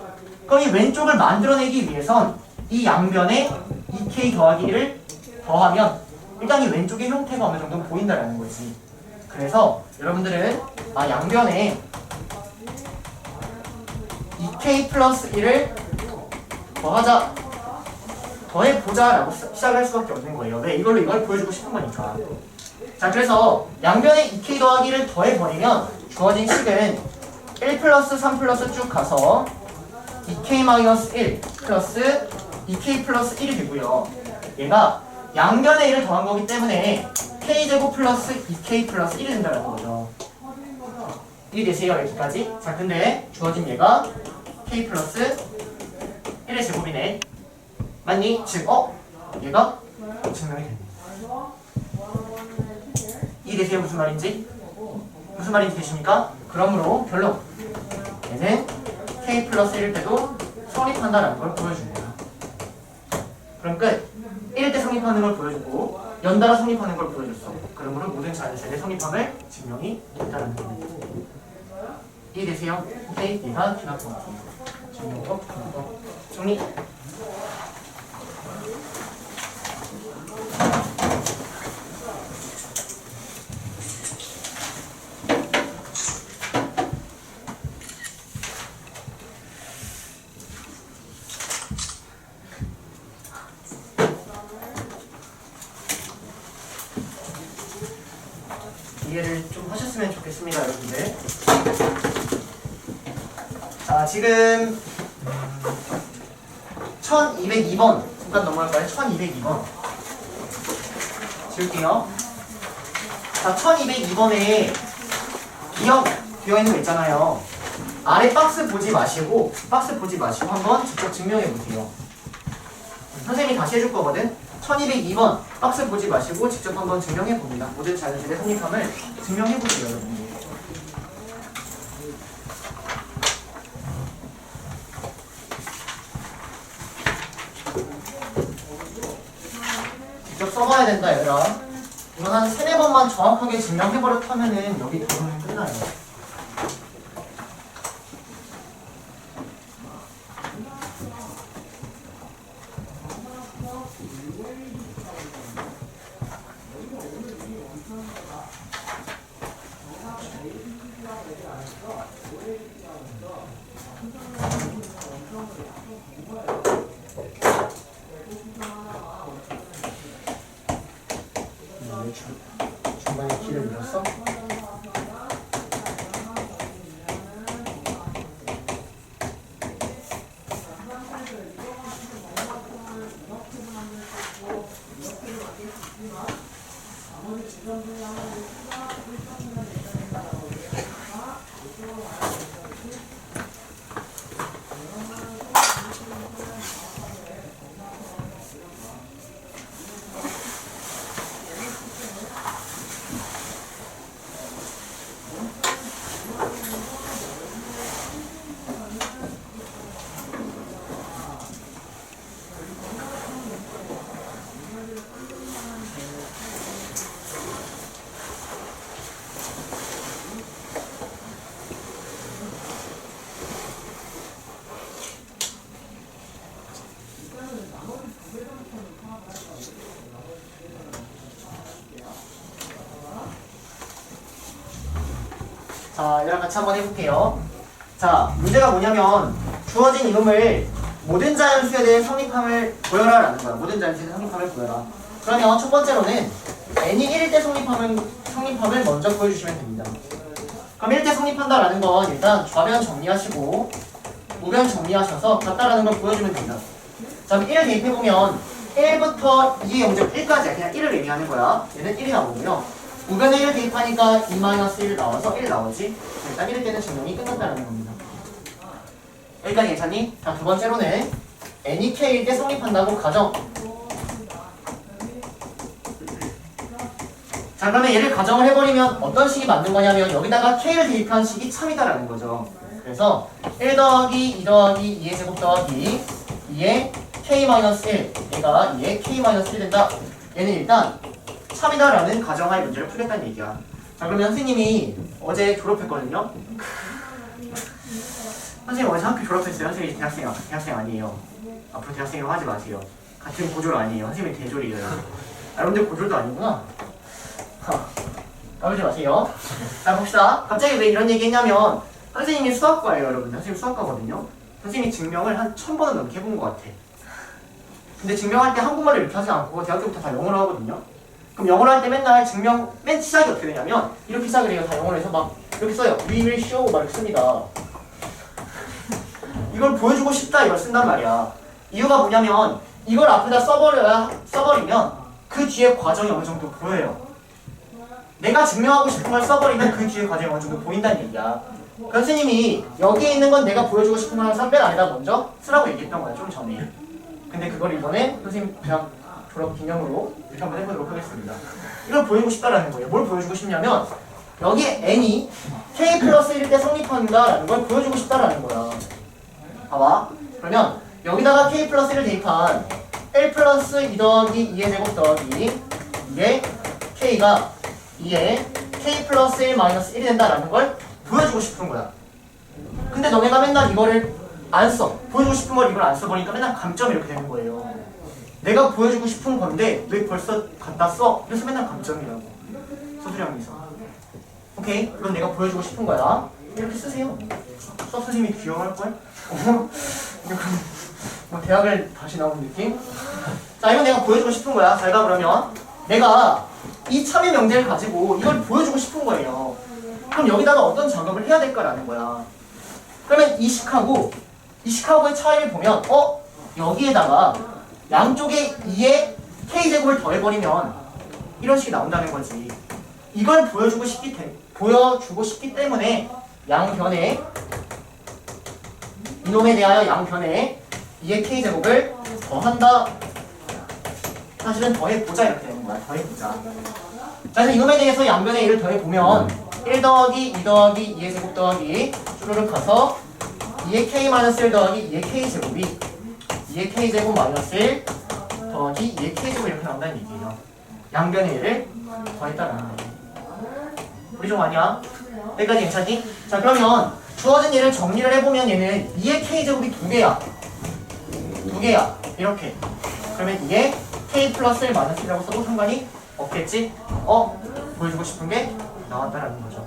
그럼 이 왼쪽을 만들어내기 위해선 이 양변에 2K 더하기 1을 더하면 일단 이 왼쪽의 형태가 어느 정도 보인다라는 거지. 그래서 여러분들은 양변에 2K 플러스 1을 더해보자 라고 시작할 수밖에 없는 거예요. 왜? 이걸로 이걸 보여주고 싶은 거니까. 자, 그래서 양변에 2K 더하기를 더해버리면 주어진 식은 1 플러스 3 플러스 쭉 가서 2K-1 플러스 2K 플러스 1이 되고요. 얘가 양변에 1을 더한 거기 때문에 K제곱 플러스 2K 플러스 1이 된다는 거죠. 이해되세요? 여기까지? 자, 근데 주어진 얘가 K 플러스 1의 제곱이네. 맞니? 즉, 얘가 증명이 됩니다. 이해되세요? 무슨 말인지 되십니까? 그러므로 결론. 얘는 K 플러스 1일 때도 성립한다라는 걸 보여줍니다. 그럼 끝. 1일 때 성립하는 걸 보여주고 연달아 성립하는 걸 보여줬어. 그러므로 모든 자연수의 성립함을 증명이 됐다는 겁니다. 이해되세요? 오케이? 얘가 기납법이에요. 증명법, 기납법, 정리. 이해를 좀 하셨으면 좋겠습니다, 여러분들. 자, 지금 1202번 잠깐 넘어갈까요? 1202번 지울게요. 자, 1202번에 기억 되어 있는 거 있잖아요. 아래 박스 보지 마시고 한번 직접 증명해 보세요. 선생님이 다시 해줄 거거든. 1202번 박스 보지 마시고 직접 한번 증명해 봅니다. 모든 자연수의 성립함을 증명해 보세요, 여러분들. 직접 써봐야 된다, 얘들아. 이건 한 3-4번만 정확하게 증명해 버릇하면은 여기 결론이 끝나요. 중간에 길을 잃었어? 자, 얘랑 같이 한번 해볼게요. 자, 문제가 뭐냐면 주어진 이놈을 모든 자연수에 대해 성립함을 보여라 라는 거야. 모든 자연수에 대해 성립함을 보여라. 그러면 첫 번째로는 n이 1일 때 성립함을 먼저 보여주시면 됩니다. 그럼 1일 때 성립한다라는 건 일단 좌변 정리하시고 우변 정리하셔서 같다라는 걸 보여주면 됩니다. 자, 그럼 1을 대입해보면 1부터 2의 영역 1까지야. 그냥 1을 의미하는 거야. 얘는 1이 나오고요. 우변에 1을 대입하니까 2-1 나와서 1 나오지. 일단 1일 때는 증명이 끝났다는 겁니다. 여기까지 괜찮니? 자, 두 번째로는 n이 k일 때 성립한다고 가정. 자, 그러면 얘를 가정을 해버리면 어떤 식이 맞는 거냐면 여기다가 k를 대입한 식이 참이다라는 거죠. 그래서 1 더하기 2 더하기 2의 제곱 더하기 2의 k-1 얘가 2의 k-1 된다. 얘는 일단 참이다라는 가정하에 문제를 풀겠다는 얘기야. 자, 그러면 선생님이 어제 졸업했거든요. 선생님 어제 학교 졸업했어요. 선생님이 대학생 아니에요. 앞으로 대학생이라고 하지 마세요. 같은 고졸 아니에요. 선생님이 대졸이에요. 여러분들 고졸도 아니구나. 까불지 마세요. 자, 봅시다. 갑자기 왜 이런 얘기 했냐면 선생님이 수학과예요, 여러분들. 선생님 수학과거든요. 선생님이 증명을 한 1000번은 넘게 해본 것 같아. 근데 증명할 때 한국말을 이렇게 하지 않고 대학교부터 다 영어로 하거든요. 그럼 영어로 할 때 맨날 증명 맨 시작이 어떻게 되냐면 이렇게 시작을 해요. 다 영어로 해서 막 이렇게 써요. We will show 막 이렇게 씁니다. 이걸 보여주고 싶다 이걸 쓴단 말이야. 이유가 뭐냐면 이걸 앞에다 써버리면 그 뒤에 과정이 어느 정도 보여요. 내가 증명하고 싶은 걸 써버리면 그 뒤에 과정이 어느 정도 보인다는 얘기야. 그 선생님이 여기에 있는 건 내가 보여주고 싶은 걸 항상 맨 안에다 먼저 쓰라고 얘기했던 거야, 좀 전에. 근데 그걸 이번에 선생님 그냥 졸업 기념으로 이렇게 한번 해보도록 하겠습니다. 이걸 보여주고 싶다라는 거예요. 뭘 보여주고 싶냐면 여기에 n이 k 플러스 1일 때 성립한다라는 걸 보여주고 싶다라는 거야. 봐봐. 그러면 여기다가 k 플러스 1을 대입한 1 플러스 2 더하기 2의 제곱 더하기 2의 k가 2에 k 플러스 1 마이너스 1이 된다라는 걸 보여주고 싶은 거야. 근데 너네가 맨날 이거를 안 써. 보여주고 싶은 걸 이걸 안 써버리니까 맨날 감점이 이렇게 되는 거예요. 내가 보여주고 싶은 건데 왜 벌써 갖다 써? 그래서 맨날 감점이라고. 서술형에서. 오케이? 이건 내가 보여주고 싶은 거야. 이렇게 쓰세요. 수업 선생님이 귀여워할걸? 뭐 대학을 다시 나온 느낌? 자, 이건 내가 보여주고 싶은 거야. 잘 가. 그러면 내가 이 참여 명제를 가지고 이걸 보여주고 싶은 거예요. 그럼 여기다가 어떤 작업을 해야 될까라는 거야. 그러면 이 식하고의 차이를 보면 여기에다가 양쪽에 2의 k제곱을 더해버리면 이런 식이 나온다는 거지. 이걸 보여주고 싶기 때문에 양변에 이놈에 대하여 양변에 2의 k제곱을 더한다. 사실은 더해보자 이렇게 되는 거야. 더해보자. 자, 그래서 이놈에 대해서 양변에 1을 더해보면 1 더하기 2 더하기 2의 제곱 더하기 쭈루룩 가서 2의 k-1 더하기 2의 k제곱이 2의 k제곱 마이너스 1 더하기 2의 k제곱 이렇게 나온다는 얘기예요. 양변의 1을 더했다라는 거예요. 우리 좀 아니야? 여기까지 괜찮니? 자, 그러면 주어진 얘를 정리를 해보면 얘는 2의 k제곱이 2개야. 2개야. 이렇게. 그러면 이게 k 플러스 1 마이너스 1이라고 써도 상관이 없겠지? 보여주고 싶은 게 나왔다라는 거죠.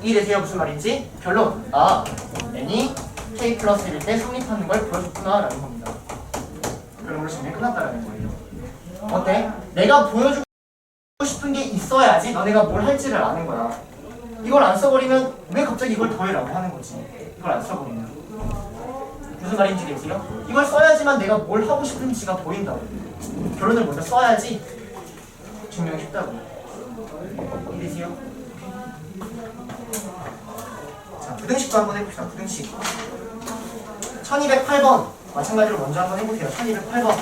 이해되세요? 무슨 말인지? 결론. n이 k 플러스 1일 때 성립하는 걸 보여줬구나 라는 겁니다. 결론으로 증명이 끝났다라는 거예요. 어때? 내가 보여주고 싶은 게 있어야지 너네가 뭘 할지를 아는 거야. 이걸 안 써버리면 왜 갑자기 이걸 더해라고 하는 거지? 이걸 안 써버리면. 무슨 말인지 되세요? 이걸 써야지만 내가 뭘 하고 싶은지가 보인다고. 결론을 먼저 써야지 증명이 쉽다고. 이해되세요? 자, 부등식도 한번 해봅시다. 부등식 1208번 마찬가지로 먼저 한번 해보세요. 1208번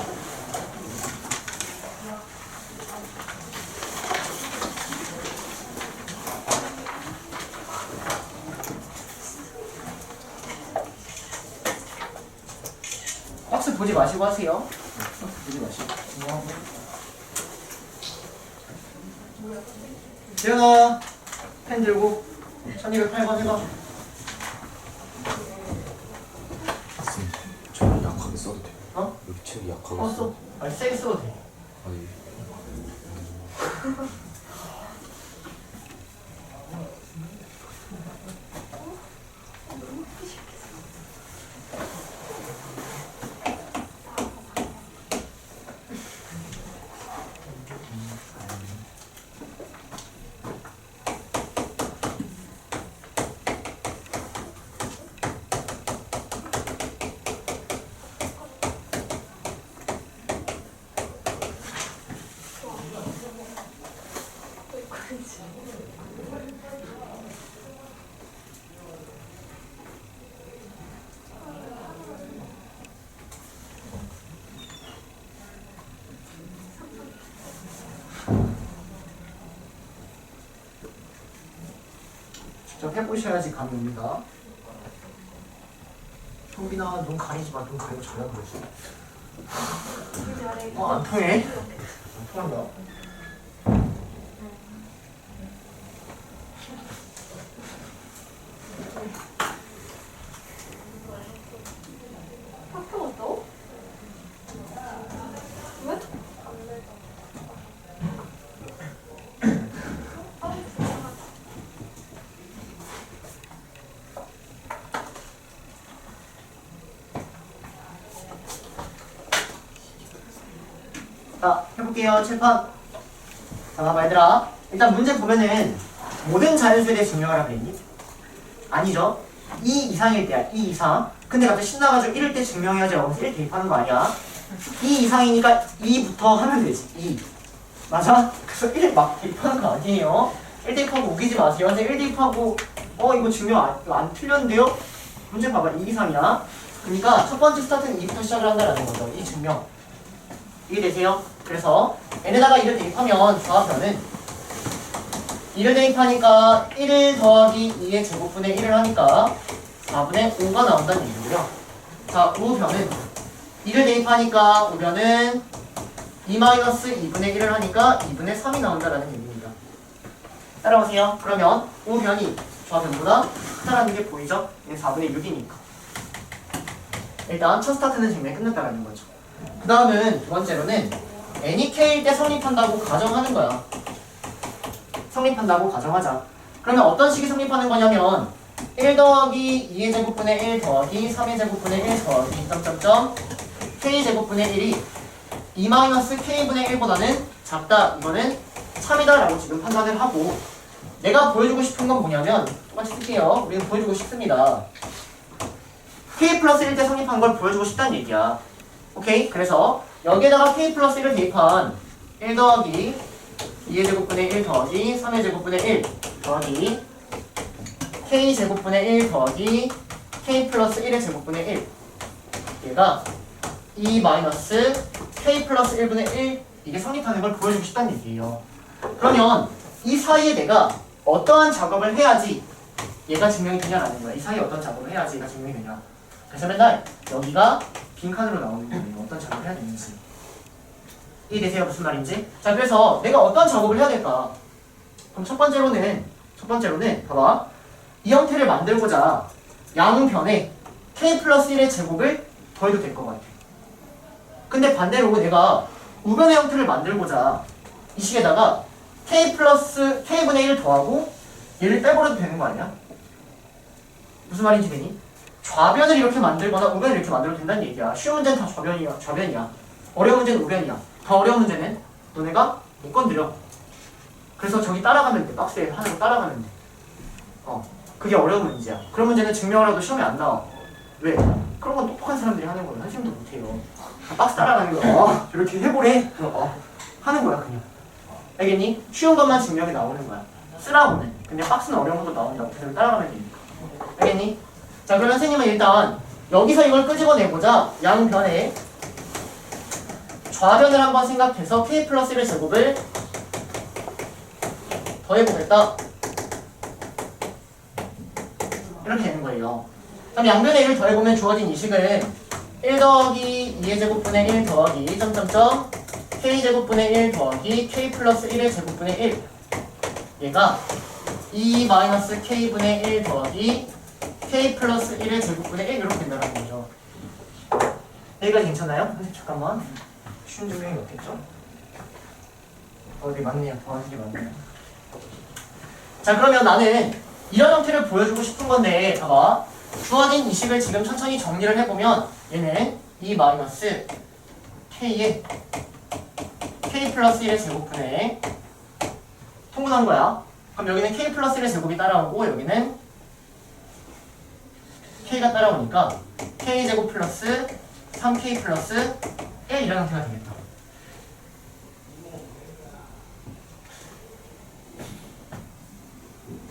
박스 보지 마시고 하세요. 박스 보지 마시고. 재현아 펜 들고 1208번 해봐. 저는 약하게 써도 돼요? 어? 여기 책이 약하겠어. 써. 아니 세게 써도 돼. 아니. 직접 해보셔야지 감이 옵니다. 효빈아 눈 가리지 마. 눈 가리고 잘라 그러지. 안 통해. 안 통한다. 학교 갔어? 왜? 자, 해볼게요. 칠판. 자, 봐봐, 얘들아. 일단 문제 보면은 모든 자연수에 대해 증명하라 그랬니? 아니죠. 2 이상일 때야. 2 이상. 근데 갑자기 신나가지고 1일 때 증명해야지. 여기서 1 대입하는 거 아니야. 2 이상이니까 2부터 하면 되지. 2. 맞아? 그래서 1 막 대입하는 거 아니에요. 1 대입하고 우기지 마세요. 근데 1 대입하고 이거 증명 안 틀렸는데요? 문제 봐봐. 2 이상이야. 그러니까 첫 번째 스타트는 2부터 시작을 한다는 거죠. 이 증명. 이해되세요? 그래서 n에다가 1을 대입하면 조합변은 1을 대입하니까 1 더하기 2의 제곱분의 1을 하니까 4분의 5가 나온다는 얘기고요. 자, 우변은 1을 대입하니까 우변은 2-2분의 1을 하니까 2분의 3이 나온다는 얘기입니다. 따라오세요. 그러면 우변이 조합변보다 크다라는 게 보이죠? 4분의 6이니까. 일단 첫 스타트는 증명이 끝났다는 거죠. 그 다음은 두 번째로는 n이 k일 때 성립한다고 가정하는 거야. 성립한다고 가정하자. 그러면 어떤 식이 성립하는 거냐면 1 더하기 2의 제곱분의 1 더하기 3의 제곱분의 1 더하기 점점점 k 제곱분의 1이 2-k분의 1보다는 작다. 이거는 참이다 라고 지금 판단을 하고 내가 보여주고 싶은 건 뭐냐면 똑같이 쓸게요. 우리는 보여주고 싶습니다. k 플러스 1 때 성립한 걸 보여주고 싶다는 얘기야. 오케이? 그래서 여기에다가 k 플러스 1을 대입한 1 더하기 2의 제곱분의 1 더하기 3의 제곱분의 1 더하기 k 제곱분의 1 더하기 k 플러스 1의 제곱분의 1 얘가 2 마이너스 k 플러스 1분의 1 이게 성립하는 걸 보여주고 싶다는 얘기예요. 그러면 이 사이에 내가 어떠한 작업을 해야지 얘가 증명이 되냐라는 거야. 이 사이에 어떤 작업을 해야지 얘가 증명이 되냐. 그래서 맨날 여기가 빈칸으로 나오는 거예요. 어떤 작업을 해야 되는지. 이해되세요? 무슨 말인지? 자, 그래서 내가 어떤 작업을 해야 될까? 그럼 첫 번째로는 봐봐. 이 형태를 만들고자 양변에 k 플러스 1의 제곱을 더해도 될 것 같아. 근데 반대로 내가 우변의 형태를 만들고자 이 식에다가 k분의 1 더하고 얘를 빼버려도 되는 거 아니야? 무슨 말인지 되니? 좌변을 이렇게 만들거나 우변을 이렇게 만들어도 된다는 얘기야. 쉬운 문제는 다 좌변이야. 어려운 문제는 우변이야. 더 어려운 문제는 너네가 못 건드려. 그래서 저기 따라가면 돼. 박스에 하는 거 따라가면 돼. 그게 어려운 문제야. 그런 문제는 증명을 해도 시험에 안 나와. 왜? 그런 건 똑똑한 사람들이 하는 거예요. 한시험도 못해요. 박스 따라가는 거야. 이렇게 해보래. 하는 거야 그냥. 알겠니? 쉬운 것만 증명이 나오는 거야. 쓰라고는. 근데 박스는 어려운 것도 나온다고. 그래서 따라가면 되니까. 알겠니? 자, 그러면 선생님은 일단 여기서 이걸 끄집어내보자. 양변에 좌변을 한번 생각해서 k 플러스 1의 제곱을 더해보겠다. 이렇게 되는 거예요. 그럼 양변에 1을 더해보면 주어진 이 식은 1 더하기 2의 제곱분의 1 더하기 점점점 k 제곱분의 1 더하기 k 플러스 1의 제곱분의 1 얘가 2 마이너스 k분의 1 더하기 k 플러스 1의 제곱분의 1 이렇게 된다는 거죠. 여기까지 괜찮나요? 선생님 잠깐만. 쉬운 증명이 없겠죠? 네 맞네요. 더하는 게 맞네요. 자 그러면 나는 이런 형태를 보여주고 싶은 건데 봐봐. 주어진 이 식을 지금 천천히 정리를 해보면 얘는 2 마이너스 k의 k 플러스 1의 제곱분에 통분한 거야. 그럼 여기는 k 플러스 1의 제곱이 따라오고 여기는 k가 따라오니까 k제곱 플러스 3k 플러스 1 이런 형태가 되겠다.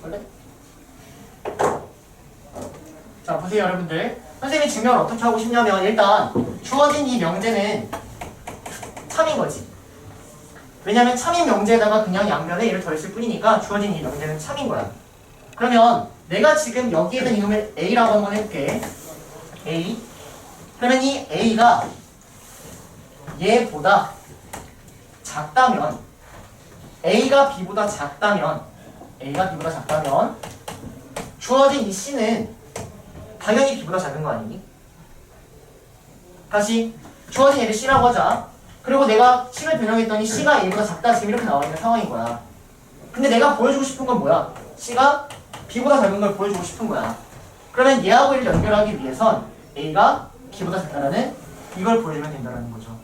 원래? 자 보세요 여러분들. 선생님이 증명을 어떻게 하고 싶냐면 일단 주어진 이 명제는 참인 거지. 왜냐면 참인 명제에다가 그냥 양변에 1을 더했을 뿐이니까 주어진 이 명제는 참인 거야. 그러면 내가 지금 여기에 있는 이놈을 A라고 한번 해볼게. A. 그러면 이 A가 얘보다 작다면 A가 B보다 작다면 주어진 이 C는 당연히 B보다 작은 거 아니니? 다시 주어진 얘를 C라고 하자. 그리고 내가 C를 변형했더니 C가 A보다 작다 지금 이렇게 나와 있는 상황인 거야. 근데 내가 보여주고 싶은 건 뭐야? C가 B보다 작은 걸 보여주고 싶은 거야. 그러면 얘하고 얘를 연결하기 위해선 A가 B보다 작다라는 이걸 보여주면 된다는 거죠.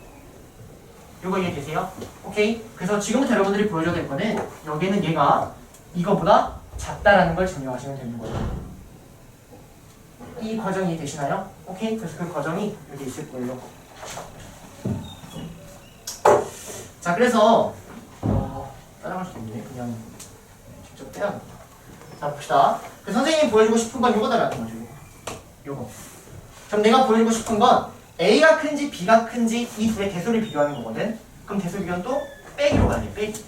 이거 이해되세요? 오케이? 그래서 지금부터 여러분들이 보여줘야 될 거는 여기는 얘가 이거보다 작다라는 걸 증명하시면 되는 거예요. 이 과정이 되시나요? 오케이? 그래서 그 과정이 여기 있을 거예요. 자, 그래서 따라갈 수 있네. 그냥 직접 떼야겠다. 자, 봅시다. 그 선생님이 보여주고 싶은 건 이거다라는 거죠. 요거. 그럼 내가 보여주고 싶은 건 A가 큰지 B가 큰지 이 둘의 대소를 비교하는 거거든. 그럼 대소 비교는 또 빼기로 가야 돼. 빼기.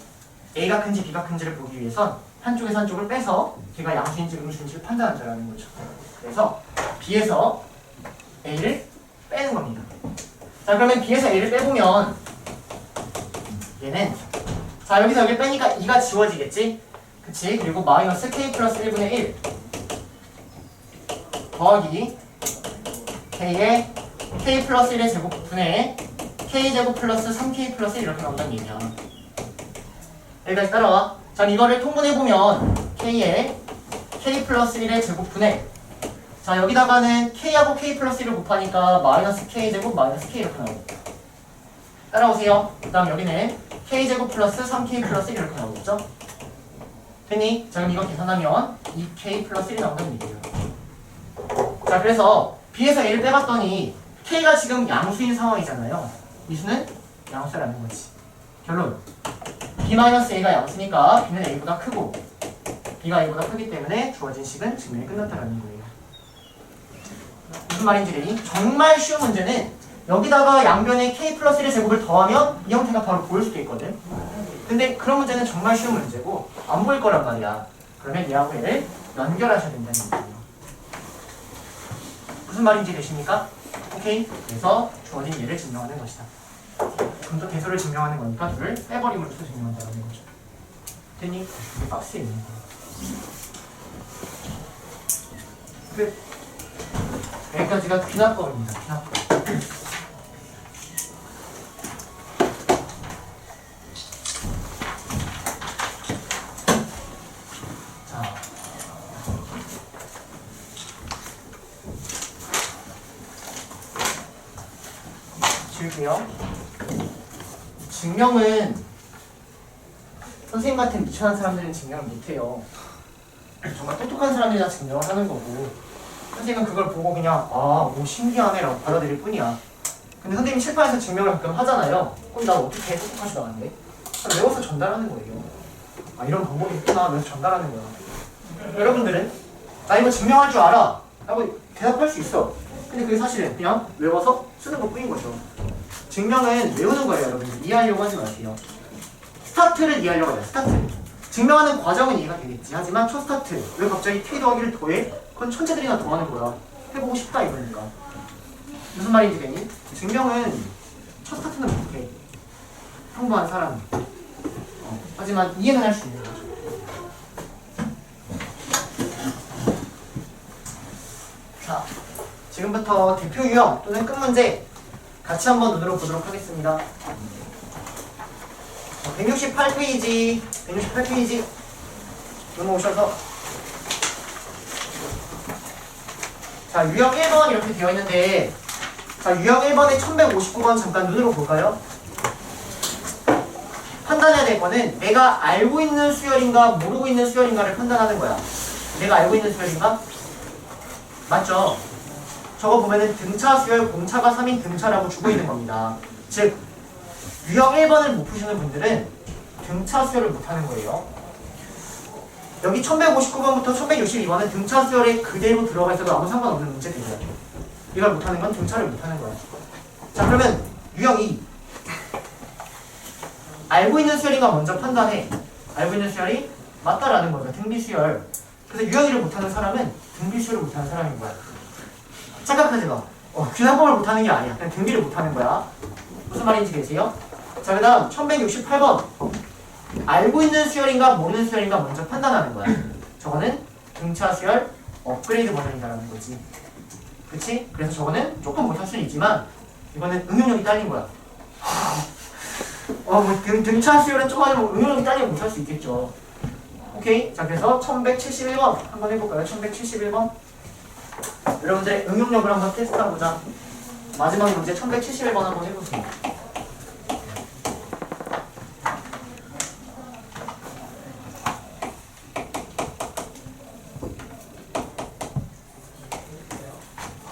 A가 큰지 B가 큰지를 보기 위해선 한쪽에서 한쪽을 빼서 걔가 양수인지 음수인지를 판단하자라는 거죠. 그래서 B에서 A를 빼는 겁니다. 자, 그러면 B에서 A를 빼보면 얘는 자 여기서 여기를 빼니까 2가 지워지겠지? 그치? 그리고 마이너스 K 플러스 1분의 1 더하기 K의 K 플러스 1의 제곱분의 K제곱 플러스 3K 플러스 1 이렇게 나온다는 얘기야. 여기까지 따라와. 자 이거를 통분해보면 K의 K 플러스 1의 제곱분의 자 여기다가는 K하고 K 플러스 1을 곱하니까 마이너스 K제곱 마이너스 K 이렇게 나오고 따라오세요. 그 다음 여기는 K제곱 플러스 3K 플러스 1 이렇게 나오겠죠? 됐니? 자 그럼 이거 계산하면 2K 플러스 1이 나온다는 얘기예요. 자 그래서 B에서 A를 빼봤더니 K가 지금 양수인 상황이잖아요. 이 수는 양수라는 거지. 결론 B-A가 양수니까 B는 A보다 크고 B가 A보다 크기 때문에 주어진 식은 증명이 끝났다는 거예요. 무슨 말인지 되니? 정말 쉬운 문제는 여기다가 양변에 K 플러스 1의 제곱을 더하면 이 형태가 바로 보일 수도 있거든. 근데 그런 문제는 정말 쉬운 문제고 안 보일 거란 말이야. 그러면 얘하고 얘를 연결하셔야 된다는 거예요. 무슨 말인지 되십니까? 오케이? 그래서 주어진 얘를 증명하는 것이다. 그럼 또 대소를 증명하는 거니까 둘을 빼버림으로써 증명한다는 거죠. 됐니? 이게 박스에 있는 거야. 끝. 여기까지가 귀납법입니다. 귀납법. 자, 지울게요. 증명은 선생님 같은 미천한 사람들은 증명을 못해요. 정말 똑똑한 사람들이나 증명을 하는 거고 선생님은 그걸 보고 그냥 뭐 신기하네 라고 받아들일 뿐이야. 근데 선생님이 칠판에서 증명을 가끔 하잖아요. 그럼 나 어떻게 해? 똑똑하지도 않은데? 외워서 전달하는 거예요. 이런 방법이 있구나 외워서 전달하는 거야. 여러분들은 나 이거 증명할 줄 알아 라고 대답할 수 있어. 근데 그게 사실은 그냥 외워서 쓰는 것 뿐인 거죠. 증명은 외우는 거예요. 여러분들 이해하려고 하지 마세요. 스타트를 이해하려고 해요. 스타트. 증명하는 과정은 이해가 되겠지. 하지만 첫 스타트 왜 갑자기 K 더하기를 더해? 그건 천재들이나 더하는 거야. 해보고 싶다 이거니까. 무슨 말인지 되니? 증명은 첫 스타트는 못해. 평범한 사람은. 하지만 이해는 할 수 있는 거죠. 자, 지금부터 대표 유형 또는 끝 문제 같이 한번 눈으로 보도록 하겠습니다. 168페이지 168페이지 넘어오셔서 자 유형 1번 이렇게 되어 있는데 자 유형 1번의 1159번 잠깐 눈으로 볼까요? 판단해야 될 거는 내가 알고 있는 수열인가 모르고 있는 수열인가를 판단하는 거야. 내가 알고 있는 수열인가? 맞죠? 저거 보면은 등차 수열 공차가 3인 등차라고 주고 있는 겁니다. 즉 유형 1번을 못 푸시는 분들은 등차 수열을 못하는 거예요. 여기 1159번부터 1162번은 등차 수열에 그대로 들어가 있어도 아무 상관없는 문제들이에요. 이걸 못하는 건 등차를 못하는 거야. 자 그러면 유형 2 알고 있는 수열인가 먼저 판단해. 알고 있는 수열이 맞다라는 거죠. 등비수열. 그래서 유형 2를 못하는 사람은 등비수열을 못하는 사람인 거야. 착각하지 마. 균형법을 못하는 게 아니야. 그냥 등비를 못하는 거야. 무슨 말인지 되세요? 자 그 다음 1168번 알고 있는 수열인가 모르는 수열인가 먼저 판단하는 거야. 저거는 등차 수열 업그레이드 버전이다라는 거지. 그치? 그래서 저거는 조금 못할 수는 있지만 이거는 응용력이 딸린 거야. 뭐 등차 수열은 좀 하면 응용력이 딸리면 못할 수 있겠죠. 오케이? 자 그래서 1171번 한번 해볼까요? 1171번 여러분들의 응용력을 한번 테스트해보자. 마지막 문제 1171번 한번 해보세요.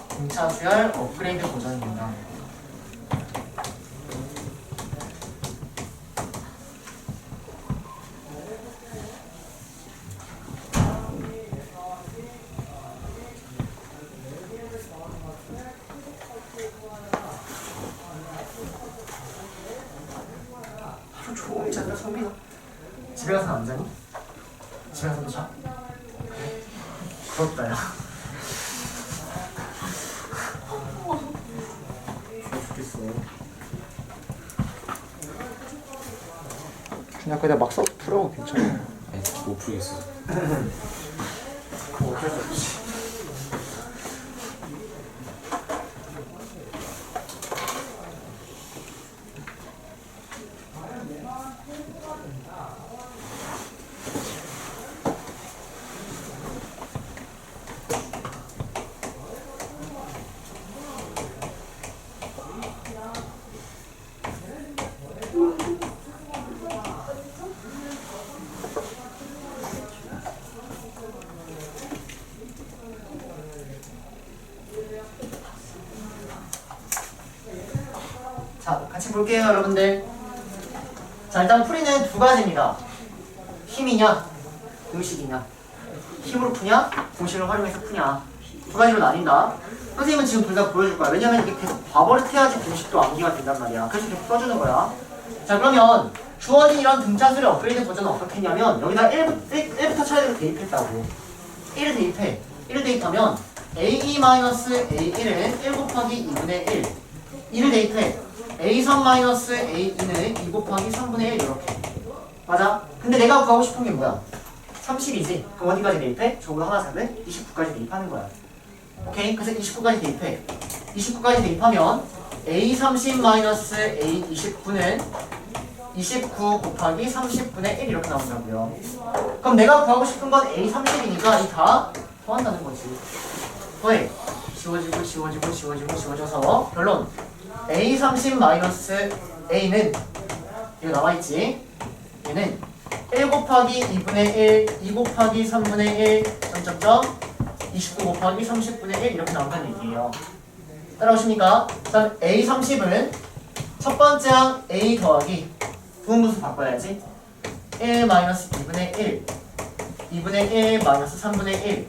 등차 수열 업그레이드 버전입니다. 하루 종일 잔다 성빈아. 집에 가서는 안 자니? 집에 가서도 자? 부럽다 야. 좋겠어. 그냥 그냥 막 풀어 괜찮아. 아니, 못 풀겠어. 어쩔 수 없지. 자, 같이 볼게요, 여러분들. 자, 일단 풀이는 두 가지입니다. 힘이냐, 의식이냐. 힘으로 푸냐, 공식을 활용해서 푸냐. 두 가지로 나뉜다. 선생님은 지금 둘 다 보여줄 거야. 왜냐면 이게 계속 봐버릇해야지 공식도 암기가 된단 말이야. 그래서 계속 써주는 거야. 자, 그러면 주어진 이런 등차수를 업그레이드 버전은 어떻게 했냐면 여기다 1부터 차례대로 대입했다고. 1을 대입해. 1을 대입하면 A2-A1은 1 곱하기 2분의 1. 2를 대입해. A3-A2는 2 곱하기 3분의 1 이렇게. 맞아? 근데 내가 구하고 싶은 게 뭐야? 30이지? 그럼 어디까지 대입해? 저보다 하나 작은 29까지 대입하는 거야. 오케이? 그래서 29까지 대입해. 29까지 대입하면 A30-A29는 29 곱하기 30분의 1 이렇게 나온다고요. 그럼 내가 구하고 싶은 건 A30이니까 이 다 더한다는 거지. 더해. 지워져서 결론 A30-A는 이거 나와있지? 얘는 1 곱하기 2분의 1, 2 곱하기 3분의 1, 29 곱하기 30분의 1 이렇게 나온다는 얘기예요. 따라오십니까? 일단 A30은 첫 번째 항 A 더하기 부분분수 바꿔야지. 1 마이너스 2분의 1, 2분의 1 마이너스 3분의 1,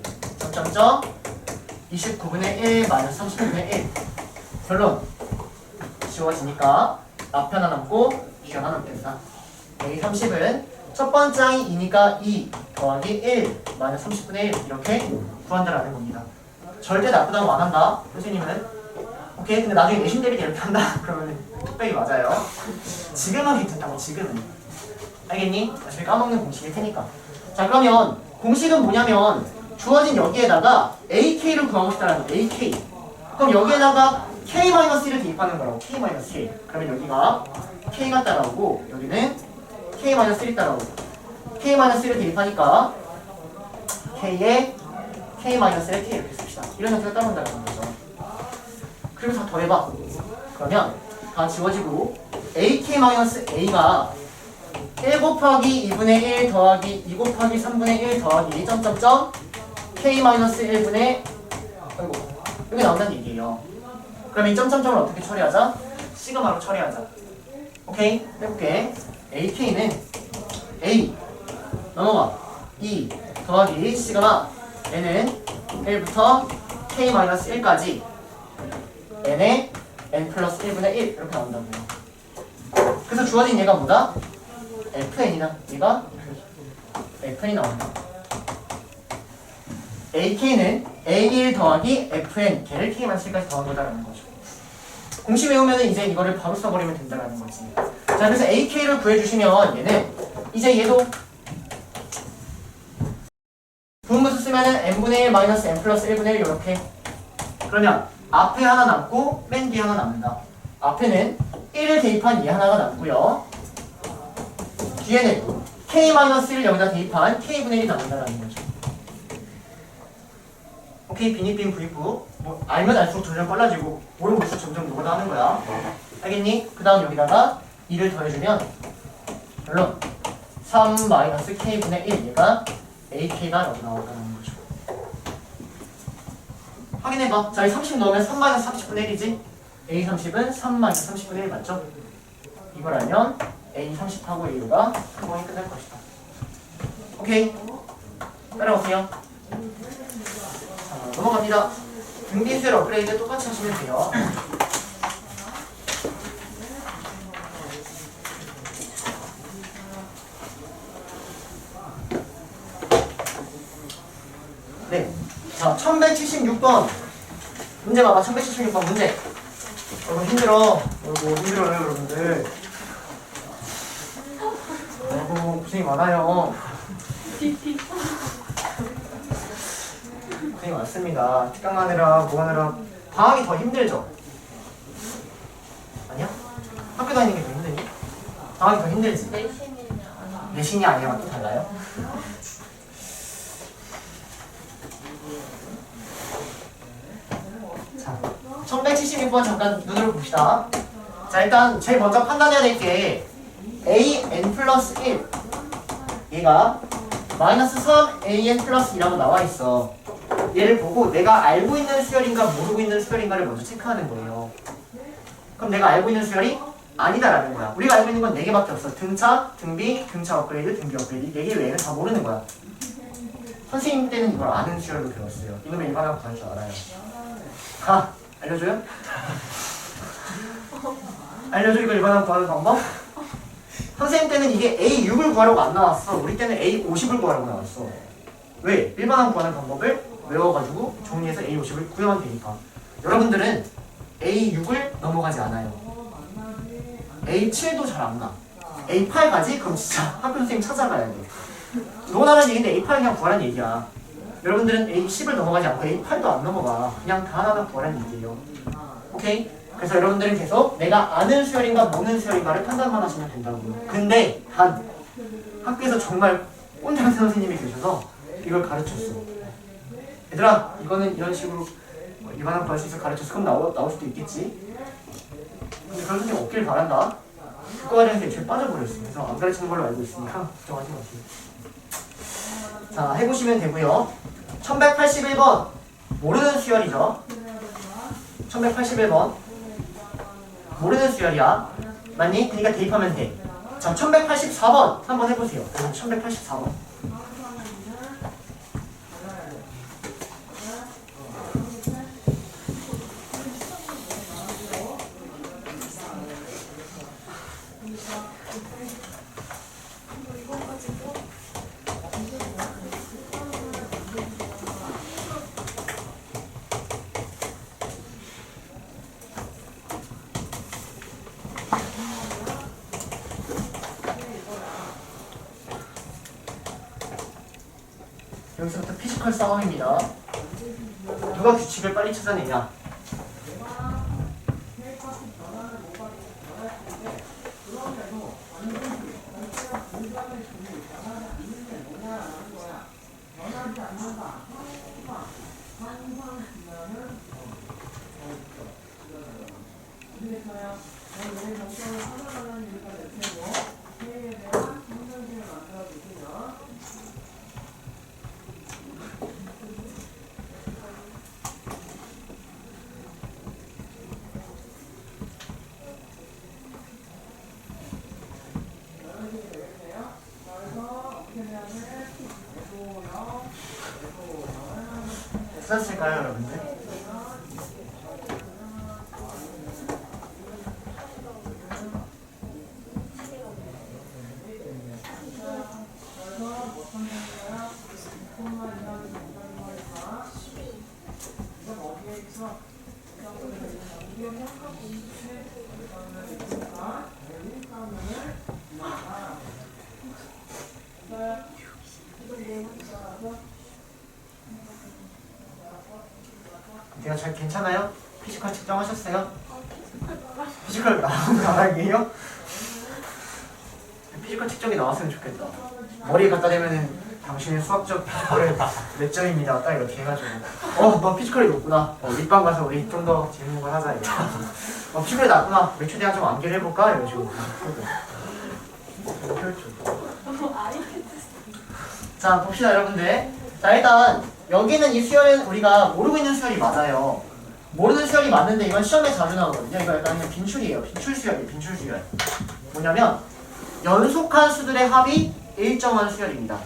29분의 1 마이너스 30분의 1. 결론 지워지니까 앞에 하나 남고 뒤 하나 남겠다. A30은 첫 번째 항이 2니까 2 더하기 1 마이너스 30분의 1 이렇게 구한다라는 겁니다. 절대 나쁘다고 안 한다. 교수님은 오케이. 근데 나중에 내신 대비 이렇게 한다. 그러면 뚝배기 맞아요. 지금은 괜찮다고. 지금은 알겠니? 나중에 까먹는 공식일 테니까. 자 그러면 공식은 뭐냐면 주어진 여기에다가 AK를 구하고 싶다는 거. AK. 그럼 여기에다가 K-1을 대입하는 거라고. K-1. 그러면 여기가 K가 따라오고 여기는 K-1이 따라오고 K-1을 대입하니까 K에 K-1의 K 이렇게 씁시다. 이런 형태가 따라온다는 거죠. 그리고 다 더해봐. 그러면 다 지워지고 AK-A가 1 곱하기 2분의 1 더하기 2 곱하기 3분의 1 더하기 점점점 K-1분의 아이고 여기 나온다는 얘기예요. 그럼 이 점점점을 어떻게 처리하자? 시그마로 처리하자. 오케이? 해볼게. AK는 A 넘어가 2 더하기 시그마 N은 1부터 K-1까지 N의 N 플러스 1분의 1 이렇게 나온다고요. 그래서 주어진 얘가 뭐다? FN이다. 얘가 FN이 나온다. AK는 A1 더하기 FN 걔를 K-1까지 더한 거다라는 거죠. 공식 외우면 이제 이거를 바로 써버리면 된다라는 거지. 자, 그래서 AK를 구해주시면 얘는 이제 얘도 부분분수 쓰면은 n분의 1 마이너스 n 플러스 1분의 1 이렇게. 그러면 앞에 하나 남고 맨 뒤에 하나 남는다. 앞에는 1을 대입한 얘 하나가 남고요. 뒤에는 k-1을 여기다 대입한 k분의 1이 남는다라는 거죠. 오케이, 비니빔 브이프. 뭐 알면 알수록 점점 빨라지고 모르면 모를수록 점점 노가다 하는 거야. 알겠니? 그 다음 여기다가 2를 더해주면 물론 3 마이너스 k분의 1 얘가 AK가 여기 나온다는 거죠. 확인해봐. 자, 이 30 넣으면 3 마이너스 30분의 1이지? A30은 3 마이너스 30분의 1 맞죠? 이걸 알면 A30하고 A가 크고이 끝날 것이다. 오케이? 따라오세요. 자, 넘어갑니다. 등비수열 업그레이드 똑같이 하시면 돼요. 네. 자, 1176번. 문제 봐봐. 1176번 문제. 여러분 힘들어. 아이고, 힘들어요, 여러분들. 아이고, 고생이 많아요. 고생이 많습니다. 특강 하느라, 뭐 하느라. 방학이 더 힘들죠? 아니야? 학교 다니는 게 더 힘드니? 방학이 더 힘들지? 내신이 아니야가 또 달라요? 자, 1176번 잠깐 눈으로 봅시다. 자, 일단 제일 먼저 판단해야 될 게 AN 플러스 1 얘가 마이너스 3 AN 플러스 2라고 나와 있어. 얘를 보고 내가 알고 있는 수열인가 모르고 있는 수열인가를 먼저 체크하는 거예요. 그럼 내가 알고 있는 수열이 아니다라는 거야. 우리가 알고 있는 건 4개밖에 없어. 등차, 등비, 등차 업그레이드, 등비 업그레이드. 4개 외에는 다 모르는 거야. 선생님 때는 이걸 아는 수열로 배웠어요. 이놈의 일반화가 구할 줄 알아요. 가! 알려줘요? 알려줘 이거 일반화가 구하는 방법? 선생님 때는 이게 A6을 구하려고 안 나왔어. 우리 때는 A50을 구하려고 나왔어. 왜? 일반화가 구하는 방법을 외워가지고 정리해서 A50을 구하면 되니까. 여러분들은 A6을 넘어가지 않아요. A7도 잘 안 가. A8 가지? 그럼 진짜 학교 선생님 찾아가야 돼. 노원하는 얘기인데 A8 그냥 구하라는 얘기야. 여러분들은 A10을 넘어가지 않고 A8도 안 넘어가. 그냥 다 하나만 구하라는 얘기예요. 오케이? 그래서 여러분들은 계속 내가 아는 수열인가 모르는 수열인가를 판단만 하시면 된다고요. 근데 단 학교에서 정말 꼰대 선생님이 계셔서 이걸 가르쳤어. 얘들아 이거는 이런 식으로 일반학 구할 수 있어 가르쳤어. 그럼 나올 수도 있겠지. 근데 그런 선생님 없길 바란다. 그거에 대해서 애초에 빠져버렸어. 그래서 안 가르치는 걸로 알고 있으니까 걱정하지 마세요. 자, 해보시면 되고요. 1181번 모르는 수열이죠. 1181번 모르는 수열이야. 맞니? 그러니까 대입하면 돼. 자, 1184번 한번 해보세요. 1184번 여기서부터 피지컬 싸움입니다. 누가 규칙을 빨리 찾아내냐. 썼을까요, 여러분들? 제가 잘 괜찮아요? 피지컬 측정하셨어요? 피지컬 나온 거 아니에요? 피지컬 측정이 나왔으면 좋겠다. 머리에 갖다 대면은 당신의 수학적 피지컬의 몇 점입니다. 딱 이렇게 해가지고 너 피지컬이 높구나. 윗방 가서 우리 좀 더 재밌는 걸 하자 이렇게. 피지컬이 낮구나. 우리 최대한 좀 암기를 해볼까? 이런 식으로. 자 봅시다 여러분들. 자 일단 여기는 이 수열은 우리가 모르고 있는 수열이 맞아요. 모르는 수열이 맞는데 이건 시험에 자주 나오거든요. 이거 약간 그냥 빈출이에요. 빈출 수열이에요. 빈출 수열. 뭐냐면 연속한 수들의 합이 일정한 수열입니다.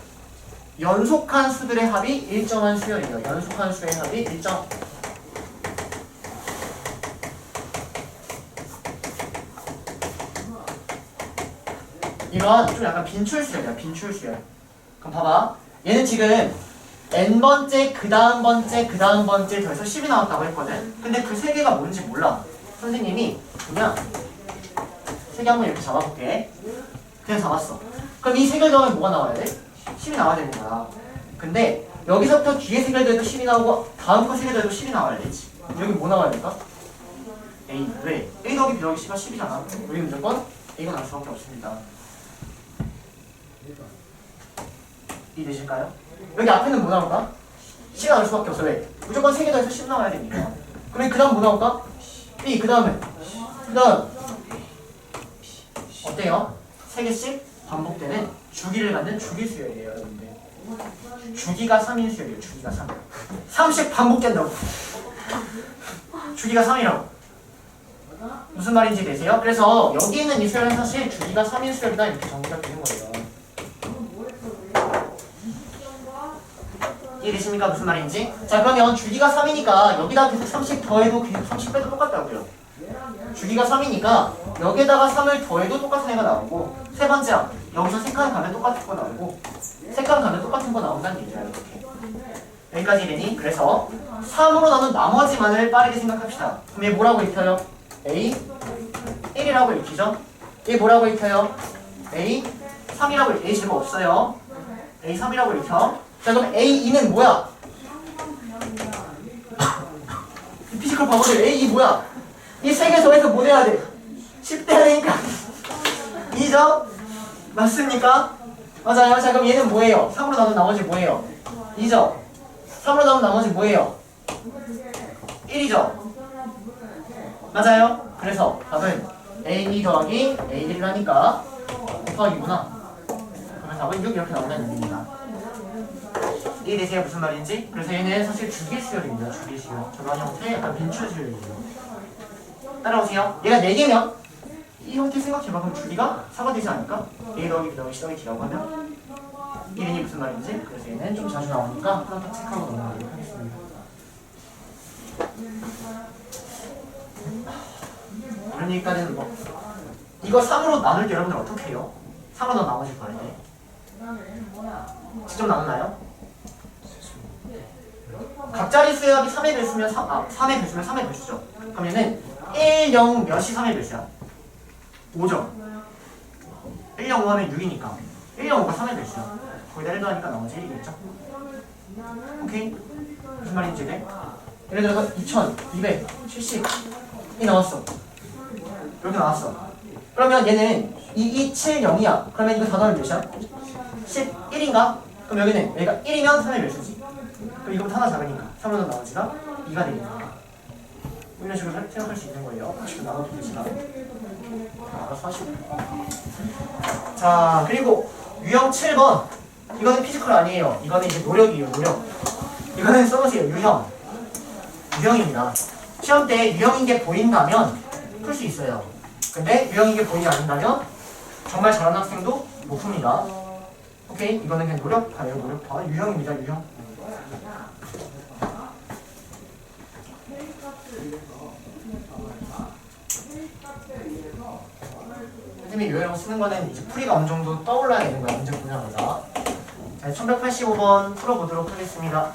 연속한 수들의 합이 일정한 수열이에요. 연속한 수의 합이 일정. 이건 좀 약간 빈출 수열이야. 빈출 수열. 그럼 봐봐. 얘는 지금 n번째, 그 다음 번째, 그 다음 번째 더해서 10이 나왔다고 했거든. 근데 그 세 개가 뭔지 몰라. 선생님이 그냥 세 개 한번 이렇게 잡아볼게. 그냥 잡았어. 그럼 이 세 개를 더하면 뭐가 나와야 돼? 10이 나와야 되는 거야. 근데 여기서부터 뒤에 세 개를 더해도 10이 나오고 다음 거 세 개 더해도 10이 나와야 되지. 여기 뭐 나와야 될까? A. 왜? A 더하기 B 더하기 C가 10이잖아. 여기 무조건 A가 나올 수밖에 없습니다. 이해되실까요? 여기 앞에는 뭐 나올까? 10이 나올 수밖에 없어. 왜? 무조건 3개 더해서 10 나와야 되니까. 그럼 그 다음 뭐 나올까? B. 그 다음에 그 다음 어때요? 3개씩 반복되는 주기를 갖는 주기 수열이에요 여러분들. 주기가 3인 수열이에요. 주기가 3. 3씩 반복된다고. 주기가 3이라고. 무슨 말인지 되세요? 그래서 여기 있는 이 수열은 사실 주기가 3인 수열이다 이렇게 정리가 되는 거예요. 이해되십니까? 무슨 말인지? 자 그러면 주기가 3이니까 여기다 계속 3씩 더해도 계속 30 빼도 똑같다고요. 주기가 3이니까 여기다가 3을 더해도 똑같은 애가 나오고 세 번째 여기서 색깔 가면 똑같은 거 나오고 색깔 가면 똑같은 거 나온다는 얘기야. 이렇게 여기까지 되니? 그래서 3으로 나눈 나머지만을 빠르게 생각합시다. 그럼 얘 뭐라고 읽혀요? A 1이라고 읽히죠? 얘 뭐라고 읽혀요? A 3이라고 A 제곱 없어요. A 3이라고 읽혀. 자 그럼 A2는 뭐야? 피지컬 바보들 A2 뭐야? 이 세 개 더해서 뭐 돼야 돼? 10 돼야 되니까 2죠? 맞습니까? 맞아요. 자 그럼 얘는 뭐예요? 3으로 나눈 나머지 뭐예요? 2죠? 3으로 나눈 나머지 뭐예요? 1이죠? 맞아요? 그래서 답은 A2 더하기 A1을 하니까 곱하기구나. 그러면 답은 6 이렇게 나온다는 얘기입니다. 이해되세요? 무슨 말인지? 그래서 얘는 사실 주기 수열입니다. 주기 수열. 저런 형태 약간 빈출 수열이에요. 따라오세요. 얘가 4개면 이 형태 생각해봐. 그럼 주기가 4가 되지 않을까? A 더하기 B 더하기 C 더하기 D라고 하면 얘는 무슨 말인지? 그래서 얘는 좀 자주 나오니까 하나 딱 체크하고 넘어가도록 하겠습니다. 이런 얘기까지는 뭐 이거 3으로 나눌 때 여러분들 어떻게 해요? 3으로 나머지 구할 때 직접 나누나요? 각자리 수의 합이 3의 배수면 3의 배수면 3의 배수죠. 그럼 얘는 1, 0 몇이 3의 배수야? 5죠. 1, 0, 5 하면 6이니까 1, 0, 5가 3의 배수야. 거기다 1 더하니까 나머지 1이겠죠? 오케이? 무슨 말인지 돼? 예를 들어서 2270이 나왔어. 이렇게 나왔어. 그러면 얘는 2270이야. 그러면 이거 다 더하면 몇이야? 11인가? 그럼 여기는 A가 1이면 3의 몇이지? 그럼 이거부터 하나 작으니까 3으로 나머지가 2가 되겠다. 이런 식으로 생각할 수 있는 거예요. 지금 나눠도 되지만 알아서 하시고. 자, 그리고 유형 7번. 이거는 피지컬 아니에요. 이거는 이제 노력이에요. 노력. 이거는 써보세요. 유형입니다. 시험 때 유형인 게 보인다면 풀 수 있어요. 근데 유형인 게 보이지 않는다면 정말 잘하는 학생도 못 풉니다. 오케이? 이거는 그냥 노력파예요. 노력파. 유형입니다. 유형. 선생님이 유형이라고 쓰는 거는 이제 풀이가 어느 정도 떠올라야 되는 거야. 문제 보자마자. 자, 1185번 풀어보도록 하겠습니다.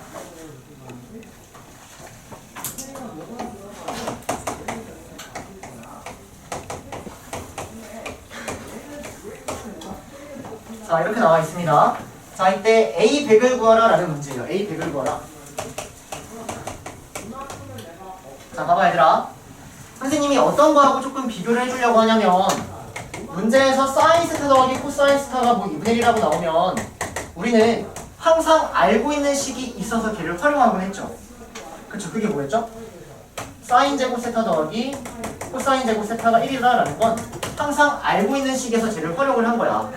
자, 이렇게 나와 있습니다. 자, 이때 A 100을 구하라 라는 문제예요. A 100을 구하라. 자, 봐봐 얘들아. 선생님이 어떤 거하고 조금 비교를 해주려고 하냐면 문제에서 사인 스타 더하기 코사인 스타가 뭐 2분의 1이라고 나오면 우리는 항상 알고 있는 식이 있어서 걔를 활용하곤 했죠. 그쵸? 그게 뭐였죠? 사인 제곱 세타 더하기 코사인 제곱 세타가 1이다 라는 건 항상 알고 있는 식에서 쟤를 활용을 한 거야.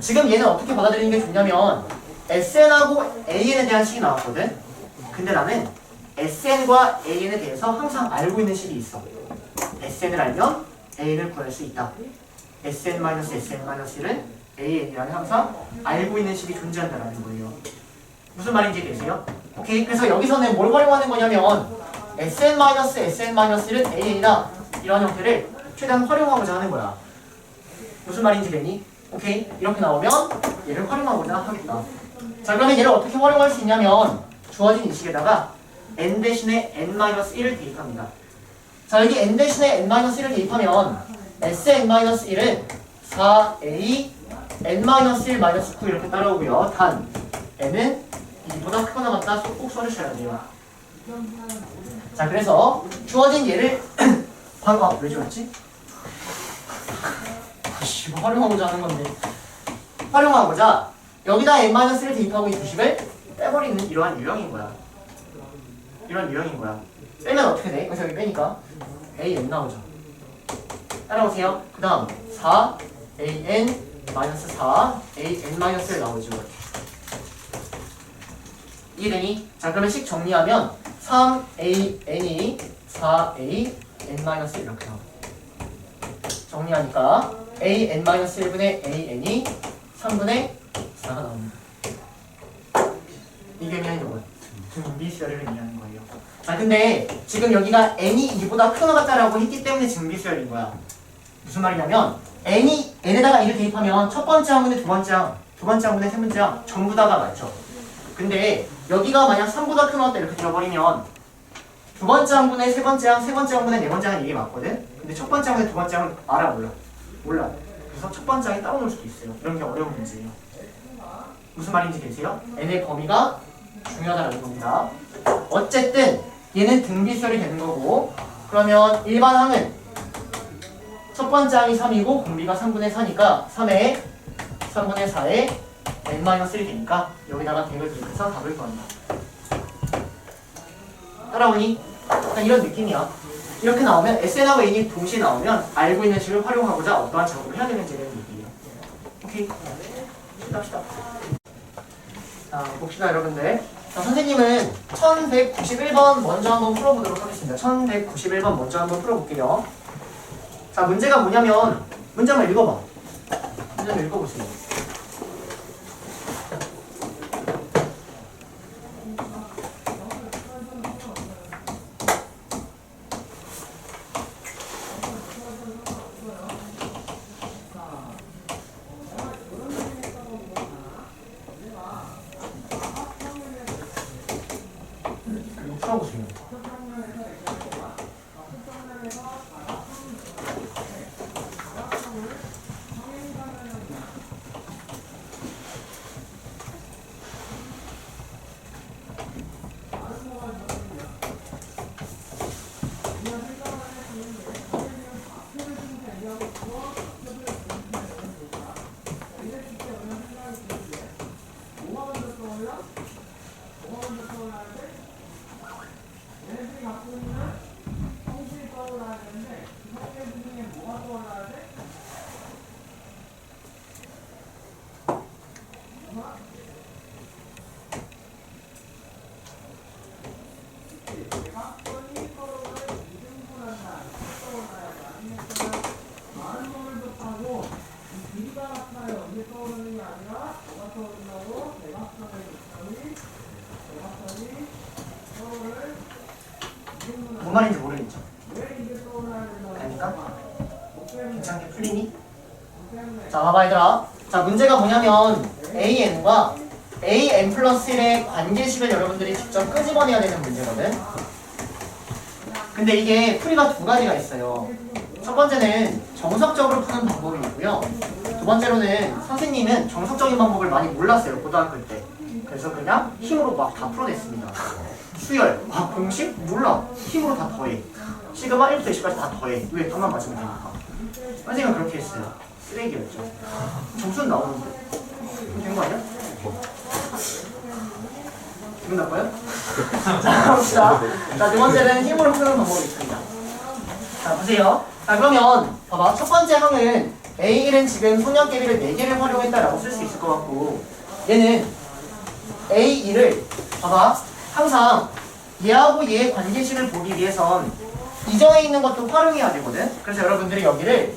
지금 얘는 어떻게 받아들이는 게 좋냐면 SN하고 AN에 대한 식이 나왔거든? 근데 나는 SN과 AN에 대해서 항상 알고 있는 식이 있어. SN을 알면 AN을 구할 수 있다. SN-SN-1은 AN이라는 항상 알고 있는 식이 존재한다는 거예요. 무슨 말인지 되세요? 오케이. 그래서 여기서는 뭘 활용하는 거냐면 SN-SN-1은 AN이다. 이런 형태를 최대한 활용하고자 하는 거야. 무슨 말인지 되니? 오케이. 이렇게 나오면 얘를 활용하고자 하겠다. 자, 그러면 얘를 어떻게 활용할 수 있냐면 주어진 이 식에다가 n 대신에 n-1을 대입합니다. 자, 여기 n 대신에 n-1을 대입하면 Sn-1은 4a n-1-9 이렇게 따라오고요. 단 n은 2보다 크거나 같다 꼭 써주셔야 돼요. 자, 그래서 주어진 얘를 방금 왜 지웠지? 이거 활용하고자 하는 건데 활용하고자 여기다 n-를 대입하고 이 부식을 빼버리는 이러한 유형인 거야. 이런 유형인 거야. 빼면 어떻게 돼? 그래서 여기 빼니까 an 나오죠. 따라오세요. 그 다음 4 an-4 an-1 나오죠. 이해되니? 자, 그러면 식 정리하면 3an이 4a n-1 이렇게 나와. 정리하니까 an-1분의 an이 3분의 4가 나옵니다. 이게 의미하는 거거든. 등비수열을 의미하는 거예요. 자, 근데 지금 여기가 n이 2보다 크거나 같다라고 했기 때문에 증비수열인 거야. 무슨 말이냐면 n이 n에다가 2를 대입하면 첫 번째 항문에 두 번째 항문에 세 번째 항 전부 다가 맞죠. 근데 여기가 만약 3보다 크거나 같다 이렇게 들어버리면 두 번째 항문에 세 번째 항문에 네 번째 항 이게 맞거든. 근데 첫 번째 항문에 두 번째 항은 알아 몰라. 그래서 첫 번째 항이 따로 놓을 수도 있어요. 이런 게 어려운 문제예요. 무슨 말인지 되세요? n의 범위가 중요하다는 겁니다. 어쨌든 얘는 등비수열이 되는 거고, 그러면 일반 항은 첫 번째 항이 3이고 공비가 3분의 4니까 3에 3분의 4에 n-1이 되니까 여기다가 100을 대입해서 답을 구한다. 따라오니? 약간 이런 느낌이야. 이렇게 나오면 SN하고 N이 동시에 나오면 알고 있는 식을 활용하고자 어떠한 작업을 해야 되는지를 얘기해요. 오케이? 합시다. 자, 봅시다 여러분들. 자, 선생님은 1191번 먼저 한번 풀어보도록 하겠습니다. 1191번 먼저 한번 풀어볼게요. 자, 문제가 뭐냐면 문제 한번 읽어봐. 문제 한번 읽어보세요. 풀어보세요. 말인지 모르겠죠? 그러니까 괜찮게 풀리니? 자, 봐봐 얘들아. 자, 문제가 뭐냐면 AN과 AN 플러스 1의 관계식을 여러분들이 직접 끄집어내야 되는 문제거든. 근데 이게 풀이가 두 가지가 있어요. 첫 번째는 정석적으로 푸는 방법이 있고요. 두 번째로는 선생님은 정석적인 방법을 많이 몰랐어요, 고등학교 때. 그래서 그냥 힘으로 막 다 풀어냈습니다. 수열, 공식? 몰라. 힘으로 다 더해. 시그마 1부터 20까지 다 더해. 왜? 답만 맞으면 되니까. 선생님은 그렇게 했어요. 쓰레기였죠. 점수는 나오는데. 된 거 아니야? 기분 나빠요? 자, 봅시다. 자, 두 번째는 힘으로 푸는 방법이 있습니다. 자, 보세요. 자, 그러면 봐봐. 첫 번째 항은 A1은 지금 소년개비를 4개를 활용했다라고 쓸 수 있을 것 같고, 얘는 A2를 봐봐. 항상 얘하고 얘의 관계식을 보기 위해선 이전에 있는 것도 활용해야 되거든. 그래서 여러분들이 여기를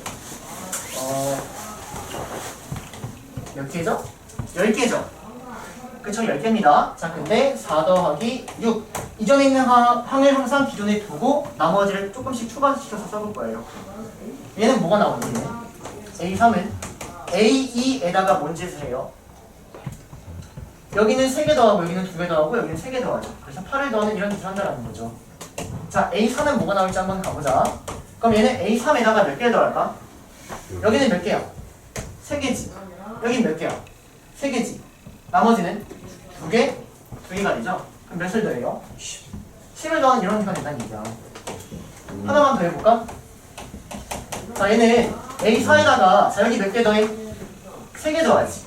몇 개죠? 10개죠. 그쵸? 10개입니다. 자, 근데 4 더하기 6 이전에 있는 항을 항상 기존에 두고 나머지를 조금씩 추가시켜서 써볼 거예요. 얘는 뭐가 나오니? A3은 A2에다가 뭔 짓을 해요? 여기는 3개 더하고 여기는 2개 더하고 여기는 3개 더하죠. 그래서 8을 더하는 이런 짓을 한다는 거죠. 자, A4는 뭐가 나올지 한번 가보자. 그럼 얘는 A3에다가 몇 개를 더할까? 여기는 몇 개야? 3개지. 여긴 몇 개야? 3개지. 나머지는 2개? 2개가 되죠? 그럼 몇을 더해요? 10을 더하는 이런 식이 된다는 얘기야. 하나만 더 해볼까? 자, 얘는 A4에다가 자, 여기 몇 개 더해? 3개 더하지.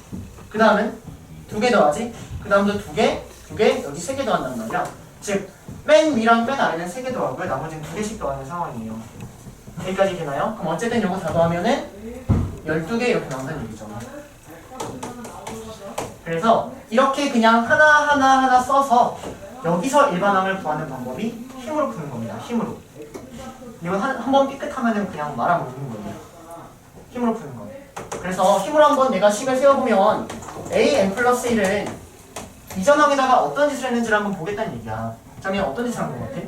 그 다음은 2개 더하지. 그 다음도 2개, 2개, 여기 3개 더한단 말이야. 즉, 맨 위랑 맨 아래는 3개 더하고요. 나머지는 2개씩 더하는 상황이에요. 여기까지 되나요? 그럼 어쨌든 요거 다 더하면은 12개 이렇게 나온다는 얘기죠. 그래서 이렇게 그냥 하나 써서 여기서 일반항을 구하는 방법이 힘으로 푸는 겁니다. 힘으로. 이건 한번 삐끗하면은 그냥 말아먹는 거예요. 힘으로 푸는 거예요. 그래서 힘으로 한번 내가 식을 세워보면 AN 플러스 1은 이전항에다가 어떤 짓을 했는지를 한번 보겠다는 얘기야. 자, 그냥 어떤 짓을 한 것 같아?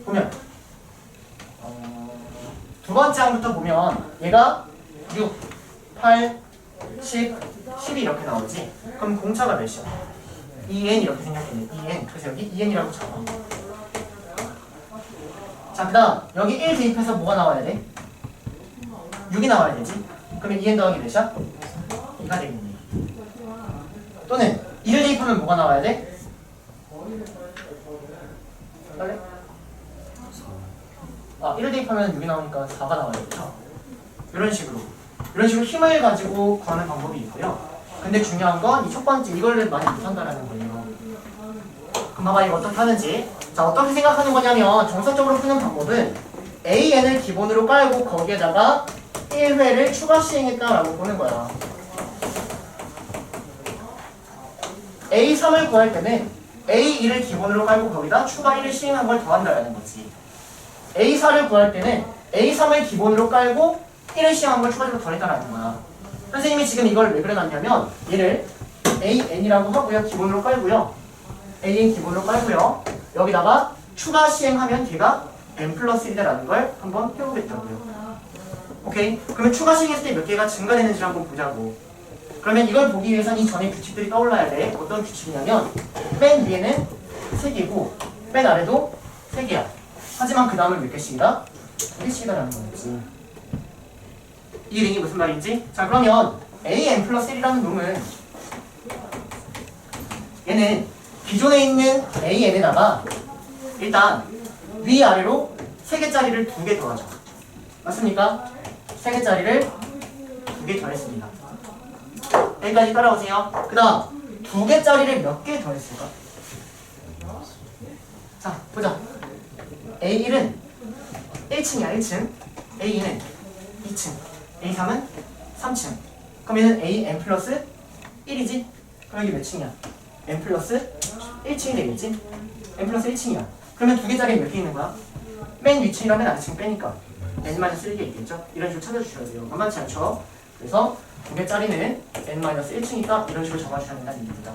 보면 두 번째 항부터 보면 얘가 6, 8, 10, 10이 이렇게 나오지? 그럼 공차가 몇이야? 2n 이렇게 생겼겠네. 2n. 그래서 여기 2n이라고 잡아. 자, 그 다음 여기 1 대입해서 뭐가 나와야 돼? 6이 나와야 되지? 그러면 2n 더하기 몇이야? 2가 되겠네. 또는 1을 대입하면 뭐가 나와야 돼? 빨리? 1을 대입하면 6이 나오니까 4가 나와야겠죠? 이런 식으로 힘을 가지고 구하는 방법이 있고요. 근데 중요한 건 이 첫 번째 이걸 많이 못한다라는 거예요. 그럼 봐봐 이거 어떻게 하는지. 자, 어떻게 생각하는 거냐면 정석적으로 푸는 방법은 AN을 기본으로 깔고 거기에다가 1회를 추가 시행했다라고 보는 거야. A3을 구할 때는 A2를 기본으로 깔고 거기다 추가 1을 시행한 걸 더한다라는 거지. A4를 구할 때는 A3을 기본으로 깔고 1을 시행한 걸 추가적으로 더했다라는 거야. 선생님이 지금 이걸 왜 그려놨냐면 얘를 AN이라고 하고요. 기본으로 깔고요. AN 기본으로 깔고요. 여기다가 추가 시행하면 걔가 N 플러스 1이라는 걸 한번 해보겠다고요. 오케이? 그러면 추가 시행했을 때 몇 개가 증가되는지 한번 보자고. 그러면 이걸 보기 위해서는 이 전에 규칙들이 떠올라야 돼. 어떤 규칙이냐면 맨 위에는 3개고 맨 아래도 3개야. 하지만 그 다음은 몇 개씩이다? 2개씩이다라는 거였지. 이 링이 무슨 말인지? 자, 그러면 AN 플러스 1이라는 놈은 얘는 기존에 있는 AN에다가 일단 위아래로 3개짜리를 2개 더하죠. 맞습니까? 3개짜리를 2개 더했습니다. 여기까지 따라오세요. 그 다음 2개짜리를 몇 개 더했을까? 자, 보자. A1은 1층이야, 1층. A2는 2층. A3은 3층. 그럼 얘는 AN 플러스 1이지? 그럼 여기 몇 층이야? N 플러스 1층이 되겠지? N 플러스 1층이야. 그러면 2개짜리 몇 개 있는 거야? 맨 위층이랑 맨 아래층 빼니까 N-1개 있겠죠? 이런 식으로 찾아주셔야 돼요. 만만치 않죠? 그래서 2개짜리는 N-1층 있다. 이런 식으로 적어주셔야 된다는 얘기입니다.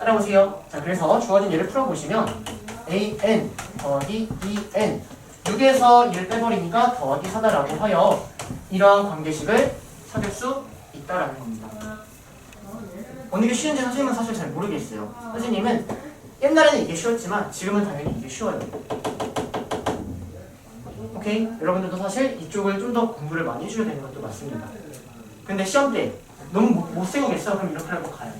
따라오세요. 자, 그래서 주어진 예를 풀어보시면 an 더하기 2n 6에서 1 빼버리니까 더하기 4다라고 하여 이러한 관계식을 찾을 수 있다라는 겁니다. 어느 게 쉬운지 선생님은 사실 잘 모르겠어요. 선생님은 옛날에는 이게 쉬웠지만 지금은 당연히 이게 쉬워요. 오케이? 여러분들도 사실 이쪽을 좀 더 공부를 많이 해줘야 되는 것도 맞습니다. 근데 시험 때 너무 못 세우겠어? 그럼 이렇게 하고 가요.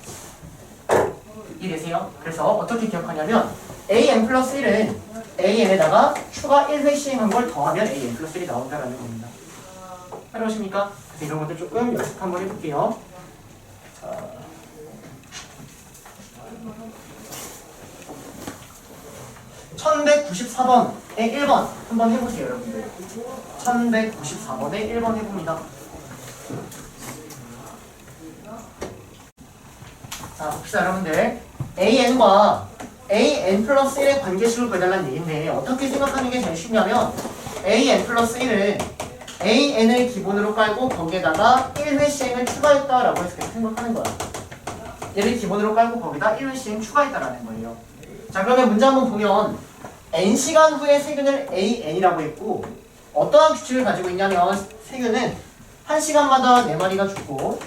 이해되세요? 그래서 어떻게 기억하냐면 an 플러스 1은 an에다가 추가 1회 시행한 걸 더하면 an 플러스 1이 나온다라는 겁니다. 따라오십니까? 그래서 이런 것들 조금 연습 한번 해볼게요. 자. 1194번에 1번 한번 해보세요, 여러분들. 1194번에 1번 해봅니다. 자, 봅시다, 여러분들. an과 an 플러스 1의 관계식을 구해달라는 얘기인데 어떻게 생각하는 게 제일 쉽냐면 an 플러스 1은 an을 기본으로 깔고 거기에다가 1회 시행을 추가했다라고 해서 그렇게 생각하는 거야. 얘를 기본으로 깔고 거기다 1회 시행 추가했다라는 거예요. 자, 그러면 문제 한번 보면 n시간 후에 세균을 an이라고 했고 어떠한 규칙을 가지고 있냐면 세균은 1시간마다 4마리가 죽고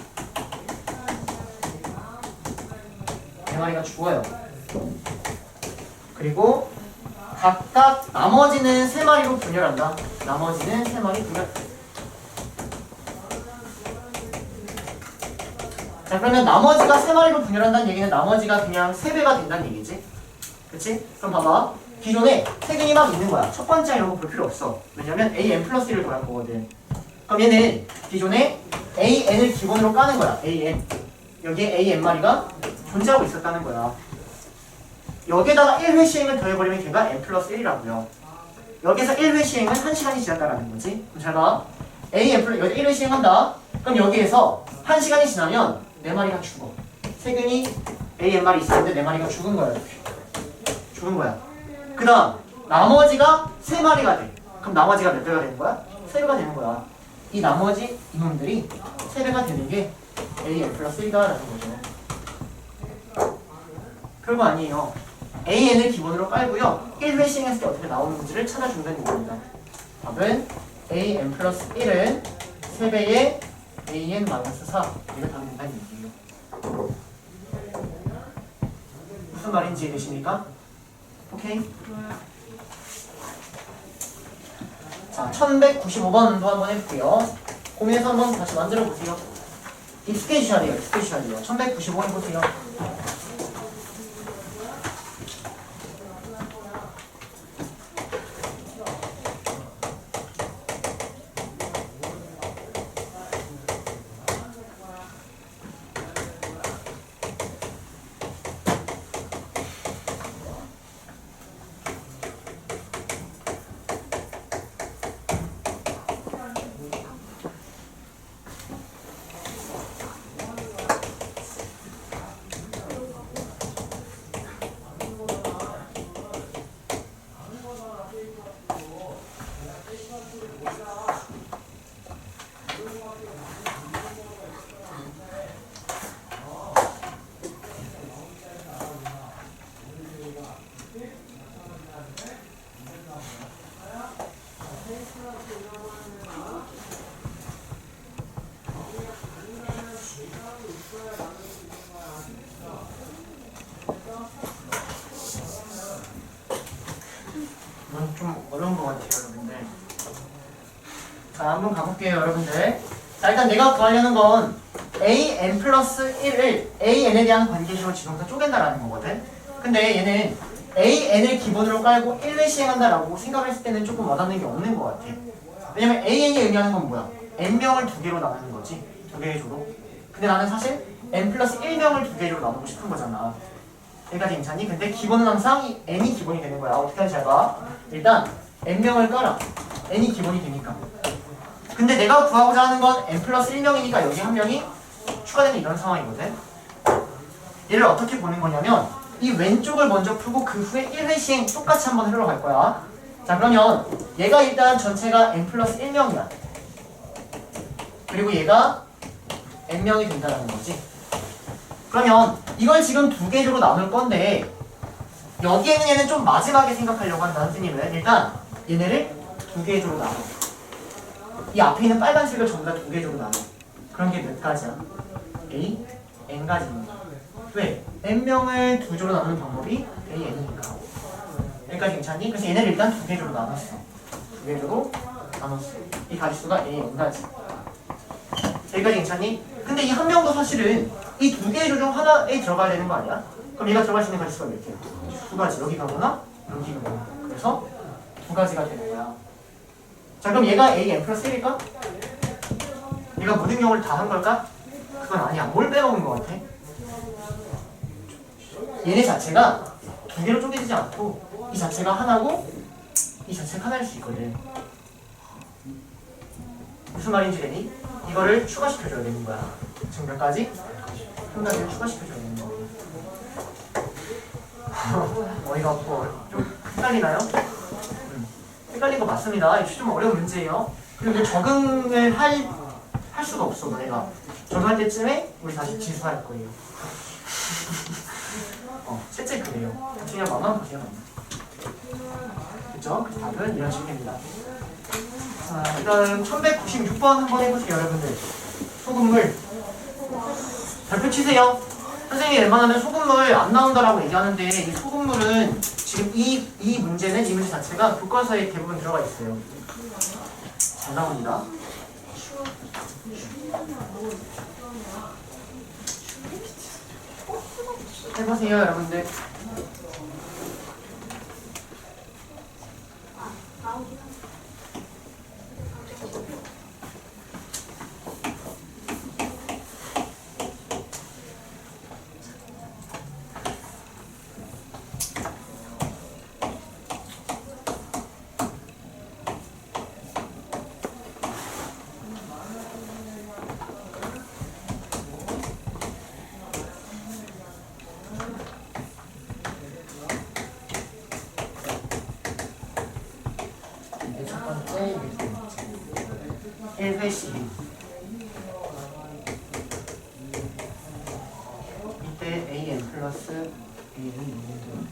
4마리가 죽어요. 그리고 각각 나머지는 3마리로 분열한다. 나머지는 3마리 분열. 자, 그러면 나머지가 3마리로 분열한다는 얘기는 나머지가 그냥 3배가 된다는 얘기지. 그치? 그럼 봐봐. 기존에 세균이 막 있는 거야. 첫 번째 이런 거 볼 필요 없어. 왜냐면 an 플러스 1을 더할 거거든. 그럼 얘는 기존에 an을 기본으로 까는 거야. an. 여기에 an마리가 존재하고 있었다는 거야. 여기에다가 1회 시행을 더해버리면 걔가 n 플러스 1이라고요. 여기서 1회 시행은 1시간이 지났다라는 거지. 그럼 잘 봐. an 플러스 여기 1회 시행한다. 그럼 여기에서 1시간이 지나면 4마리가 죽어. 세균이 an마리 있었는데 4마리가 죽은 거야. 죽은 거야. 그 다음 나머지가 3마리가 돼. 그럼 나머지가 몇 배가 되는 거야? 3배가 되는 거야. 이 나머지 이놈들이 3배가 되는 게 an 플러스 1이다라는 거죠. 별거 아니에요. an을 기본으로 깔고요. 1회 시행했을 때 어떻게 나오는지를 찾아준다는 얘기입니다. 답은 an 플러스 1은 3배의 an 마이너스 4 이거 답이 된다는 얘기예요. 무슨 말인지 이해되십니까? 오케이? 자, 1195번도 한번 해볼게요. 고민해서 한번 다시 만들어 보세요. 익숙해지셔야 돼요. 익숙해지셔야 돼요. 1195 해보세요. 좀 어려운 것 같아요, 여러분들. 자, 한번 가볼게요, 여러분들. 자, 일단 내가 구하려는 건 an 플러스 1을 an에 대한 관계식으로 지금부터 쪼갠다라는 거거든. 근데 얘는 an을 기본으로 깔고 1회 시행한다라고 생각했을 때는 조금 와닿는 게 없는 것 같아. 왜냐면 an이 의미하는 건 뭐야? n명을 2개로 나누는 거지. 2개의 조로. 근데 나는 사실 n 플러스 1명을 2개로 나누고 싶은 거잖아. 얘가 괜찮니? 근데 기본은 항상 이 n이 기본이 되는 거야. 어떻게 하는지 잘 봐. 일단 n명을 깔아. n이 기본이 되니까. 근데 내가 구하고자 하는 건 n 플러스 1명이니까 여기 한 명이 추가되는 이런 상황이거든. 얘를 어떻게 보는 거냐면 이 왼쪽을 먼저 풀고 그 후에 1회 시행 똑같이 한번 흘러갈 거야. 자, 그러면 얘가 일단 전체가 n 플러스 1명이야. 그리고 얘가 n명이 된다는 거지. 그러면 이걸 지금 두 개조로 나눌 건데 여기에 있는 얘는 좀 마지막에 생각하려고 한다 선생님은. 일단 얘네를 두 개조로 나눠. 이 앞에 있는 빨간색을 전부 다 두 개조로 나눠. 그런 게 몇 가지야? A, N가지입니다. 왜? N명을 두 조로 나누는 방법이 A, N이니까. 여기까지 괜찮니? 그래서 얘네를 일단 두 개조로 나눴어. 두 개조로 나눴어. 이 가지수가 A, N가지. 여기까지 괜찮니? 근데 이 한 명도 사실은 이 두 개의 조 중 하나에 들어가야 되는 거 아니야? 그럼 얘가 들어갈 수 있는 가지수가 몇 개야? 두 가지. 여기 가거나 여기 가거나. 그래서 두 가지가 되는 거야. 자, 그럼 얘가 A, N 플러스 1일까? 얘가 모든 경우를 다 한 걸까? 그건 아니야. 뭘 빼먹은 거 같아? 얘네 자체가 두 개로 쪼개지지 않고 이 자체가 하나고 이 자체가 하나일 수 있거든. 무슨 말인지 되니? 이거를 추가시켜줘야 되는 거야. 지금 몇 가지? 한 가지를 추가시켜줘야 되는 거야. 어이가 없고 좀 헷갈리나요? 헷갈린 거 맞습니다. 이거 좀 어려운 문제예요. 그리고 이제 적응을 할 수가 없어. 너네가 적응할 때쯤에 우리 다시 지수할 거예요. 실제 그래요. 그냥 맘만 보세요. 그쵸? 그 답은 이런 식이 됩니다. 자, 일단 1196번 한번 해보세요, 여러분들. 소금물. 별표 치세요. 선생님이 웬만하면 소금물 안 나온다라고 얘기하는데 이 소금물은 지금 이 문제는 이 문제 자체가 교과서에 대부분 들어가 있어요. 잘 나옵니다. 해보세요, 여러분들. 첫 번째 1회씩 이때 AN 플러스 A는 있는데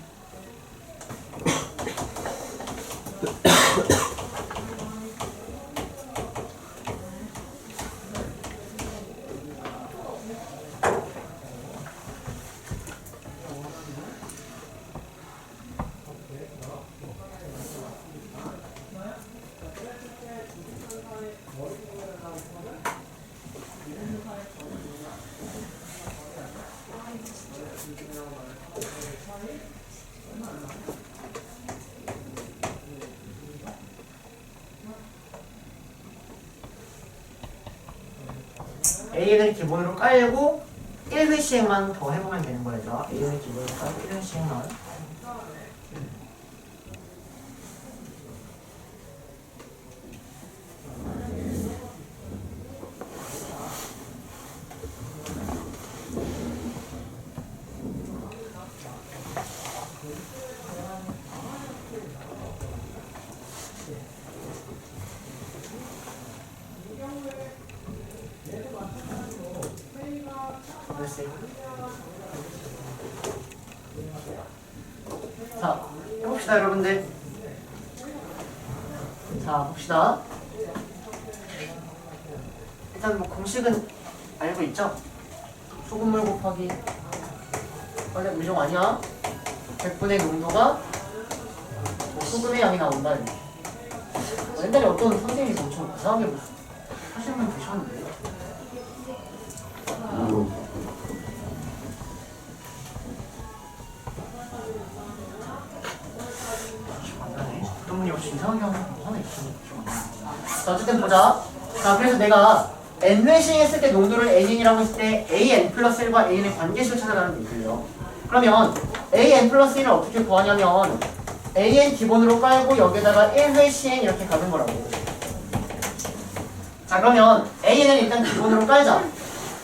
A를 기본으로 깔고 1회 시행만 더 해보면 되는 거죠. A를 기본으로 깔고 1회 시행만. 자, 해봅시다, 여러분들. 자, 봅시다. 일단 뭐 공식은 알고 있죠? 소금물 곱하기 원래 물종 아니야? 100분의 농도가 뭐 소금의 양이 나온다. 옛날에 어떤 선생님이 엄청 이상하게 하시는 분 계셨는데. 어떤 분이 혹시 이상하게 하는 거 하나 있으면 자, 어쨌든 보자. 자, 그래서 내가 N회 시행했을 때 농도를 N이라고 했을 때 AN 플러스 1과 AN의 관계식을 찾아가는 얘기예요. 그러면 AN 플러스 1을 어떻게 구하냐면 AN 기본으로 깔고 여기다가 1회 시행 이렇게 가는 거라고. 자, 그러면 AN을 일단 기본으로 깔자.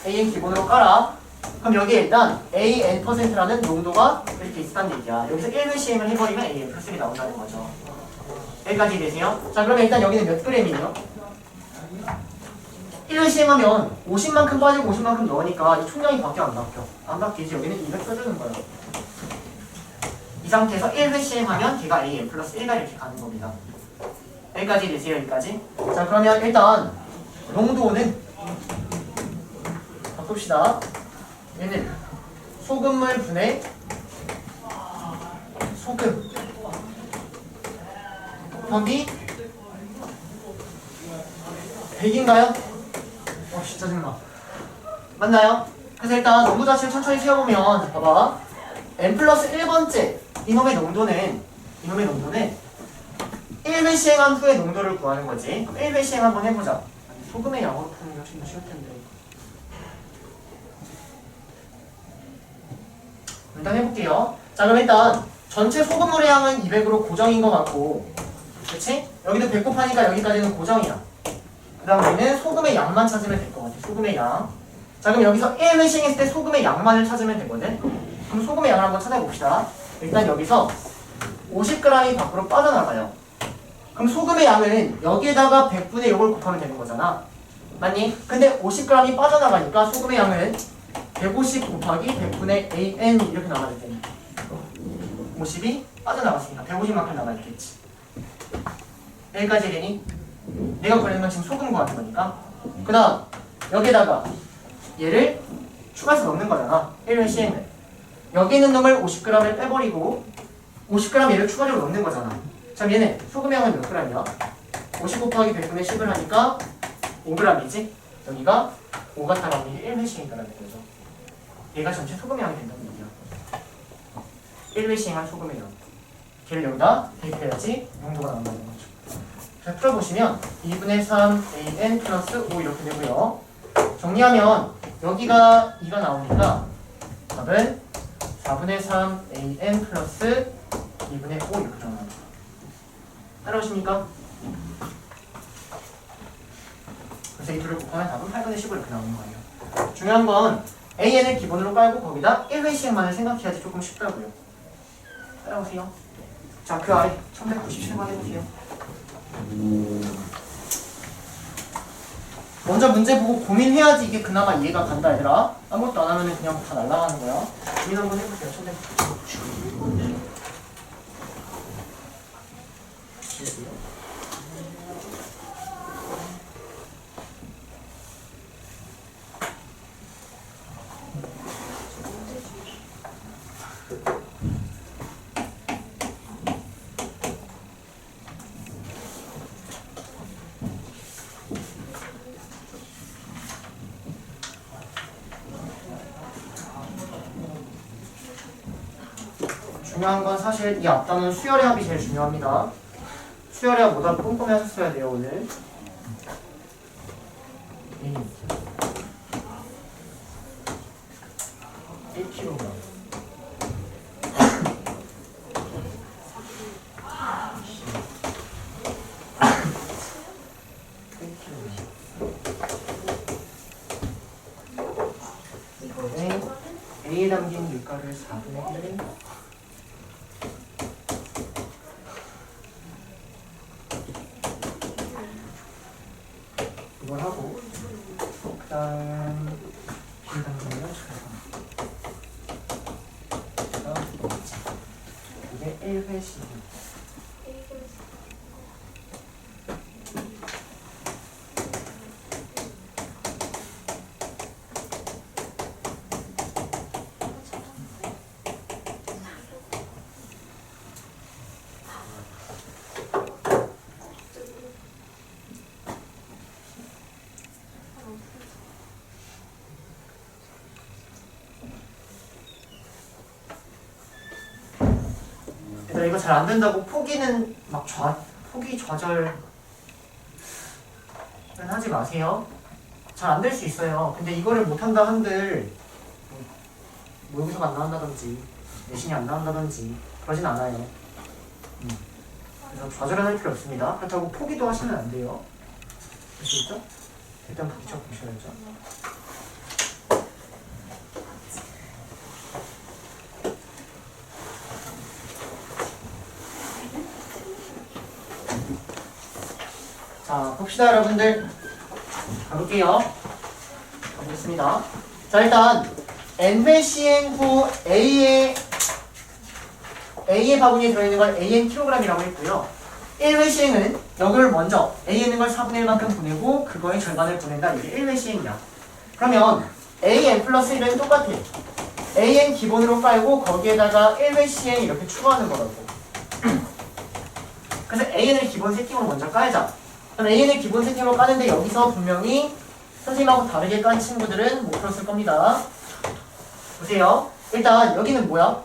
AN 기본으로 깔아. 그럼 여기에 일단 AN%라는 농도가 이렇게 있다는 얘기야. 여기서 1회 시행을 해버리면 AN 플러스 1이 나온다는 거죠. 여기까지 되세요? 자, 그러면 일단 여기는 몇 그램이에요? 1을 시행하면 50만큼 빠지고 50만큼 넣으니까 이 총량이 바뀌어 안 바뀌어? 안 바뀌지. 여기는 200 써주는 거야. 이 상태에서 1회 시행하면 걔가 AM 플러스 1가 이렇게 가는 겁니다. 여기까지 되세요. 여기까지. 자, 그러면 일단 농도는 바꿉시다. 얘는 소금물 분의 소금 곱하기 100인가요? 진짜 짜증나. 맞나요? 그래서 일단 농도 자체를 천천히 세어보면 봐봐. n 플러스 1번째 이놈의 농도는 1회 시행한 후에 농도를 구하는 거지. 그럼 1회 시행 한번 해보자. 소금의 양으로 푸는 게 훨씬 더 쉬울 텐데. 일단 해볼게요. 자, 그럼 일단 전체 소금물의 양은 200으로 고정인 것 같고, 그치? 여기도 100 곱하니까 여기까지는 고정이야. 그 다음 우리는 소금의 양만 찾으면 될 것 같아. 소금의 양. 자, 그럼 여기서 1회 시행했을 때 소금의 양만을 찾으면 되거든. 그럼 소금의 양을 한번 찾아봅시다. 일단 여기서 50g이 밖으로 빠져나가요. 그럼 소금의 양은 여기에다가 100분의 6을 곱하면 되는 거잖아. 맞니? 근데 50g이 빠져나가니까 소금의 양은 150 곱하기 100분의 AN 이렇게 나가야 되니 50이 빠져나갔으니까 150만큼 나가있겠지. 여기까지 되니? 내가 구하는 건 지금 소금 구하는 거니까. 그 다음 여기에다가 얘를 추가해서 넣는 거잖아. 1회 시행을. 여기 있는 놈을 50g을 빼버리고 50g 얘를 추가적으로 넣는 거잖아. 자, 얘는 소금의 양은 몇 g이야? 50 곱하기 100분의 10을 하니까 5g이지? 여기가 5가 타라는 게 1회 시행이라는 거죠. 얘가 전체 소금의 양이 된다는 얘기야. 1회 시행한 소금의 양. 걔를 여기다 대입해야지 농도가 나온다는 거죠. 자, 풀어보시면 2분의 3 AN 플러스 5 이렇게 되고요. 정리하면 여기가 2가 나오니까 답은 4분의 3 AN 플러스 2분의 5 이렇게 나옵니다. 따라오십니까? 그래서 이 둘을 곱하면 답은 8분의 15 이렇게 나오는 거예요. 중요한 건 AN을 기본으로 깔고 거기다 1회 시행만을 생각해야지 조금 쉽다고요. 따라오세요. 자, 그 아래 1197번 해보세요. 먼저 문제 보고 고민해야지 이게 그나마 이해가 간다 얘들아. 아무것도 안 하면 그냥 다 날아가는 거야. 고민 한번 해보세요. 1197번. 중요한 건 사실 이 앞단은 수열의 합이 제일 중요합니다. 수열의 합보다 꼼꼼히 하셨어야 돼요 오늘. 1kg. 이번에 A에 담긴 밀가루를 4분의 1. 이걸 하고 그 다음 B에 담긴 걸 이게 1회씩. 이거 잘 안 된다고 포기는 막 포기 좌절은 하지 마세요. 잘 안 될 수 있어요. 근데 이거를 못한다 한들 모의고사가 안 나온다든지 내신이 안 나온다든지 그러진 않아요. 그래서 좌절은 할 필요 없습니다. 그렇다고 포기도 하시면 안 돼요. 아시겠죠? 일단 부딪혀 보셔야죠. 자, 봅시다 여러분들. 가볼게요. 가보겠습니다. 자, 일단 n회 시행 후 A의 바구니에 들어있는 걸 AN 킬로그램이라고 했고요. 1회 시행은 여기를 먼저 A에 있는 걸 4분의 1만큼 보내고 그거의 절반을 보낸다. 이게 1회 시행이야. 그러면 AN 플러스 1은 똑같아. AN 기본으로 깔고 거기에다가 1회 시행 이렇게 추가하는 거라고. 그래서 AN을 기본 세팅으로 먼저 깔자. 그럼 AN을 기본 세팅으로 까는데 여기서 분명히 선생님하고 다르게 깐 친구들은 못 풀었을 겁니다. 보세요. 일단 여기는 뭐야?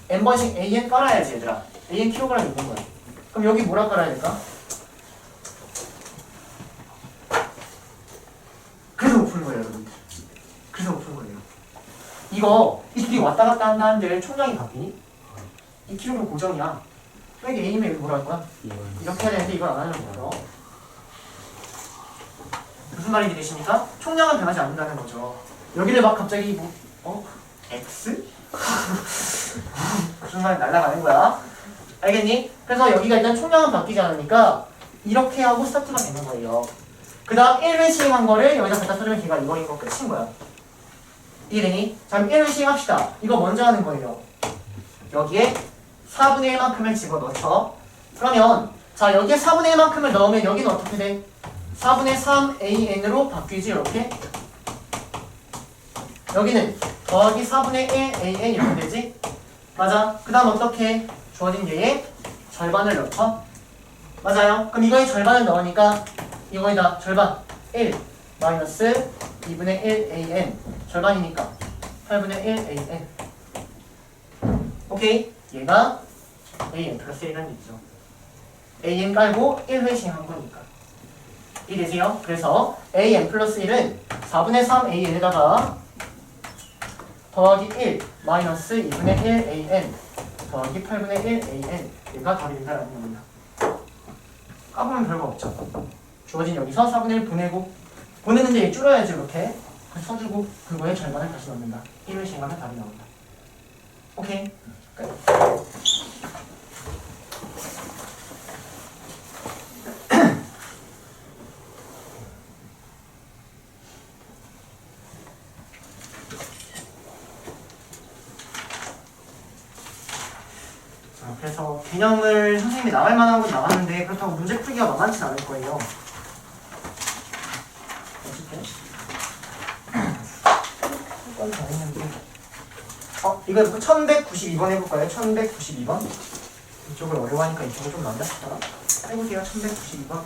n번씩 AN 깔아야지 얘들아. AN 킬로그램 있는 거야. 그럼 여기 뭐라 깔아야 될까? 그래서 못 푸는 거예요 여러분들. 그래서 못 푸는 거예요. 이거 이 둘이 왔다 갔다 한다는데 총량이 바뀌니? 이 킬로그램 고정이야. 여기 A면 여기 뭐라 할 거야? 이렇게 해야 되는데 이걸 안 하는 거죠. 무슨 말인지 되십니까? 총량은 변하지 않는다는 거죠. 여기를 막 갑자기 X? 무슨 말이 날아가는 거야? 알겠니? 그래서 여기가 일단 총량은 바뀌지 않으니까 이렇게 하고 스타트가 되는 거예요. 그 다음 1회 시행한 거를 여기다 갖다 써주면 걔가 이거인 거 끝인 거야. 이해되니? 자, 그럼 1회 시행합시다. 이거 먼저 하는 거예요. 여기에 4분의 1만큼을 집어넣죠. 그러면 자, 여기에 4분의 1만큼을 넣으면 여기는 어떻게 돼? 4분의 3AN으로 바뀌지 이렇게. 여기는 더하기 4분의 1AN 이렇게 되지? 맞아. 그 다음 어떻게? 주어진 얘의 절반을 넣죠? 맞아요. 그럼 이거의 절반을 넣으니까 이거에다 절반 1 마이너스 2분의 1AN 절반이니까 8분의 1AN. 오케이? 얘가 AN 플러스 1이라는 얘기죠. AN 깔고 1회 시행한 거니까. 이해되세요? 그래서 AN 플러스 1은 4분의 3AN에다가 더하기 1 마이너스 2분의 1AN 더하기 8분의 1AN 얘가 답이 된다는 겁니다. 까보면 별거 없죠. 주어진 여기서 4분의 1 보내고 보내는데 얘 줄여야지 이렇게 써주고 그거의 절반을 다시 넣는다. 1을 시행하면 답이 나온다. 오케이? 끝. 그래서 개념을 선생님이 나갈 만한 건 나왔는데 그렇다고 문제 풀기가 만만치 않을 거예요. 어떻게? 다 했는데. 이거 1192번 해볼까요? 1192번. 이쪽을 어려워하니까 이쪽을 좀 남겼다. 해볼게요. 1192번.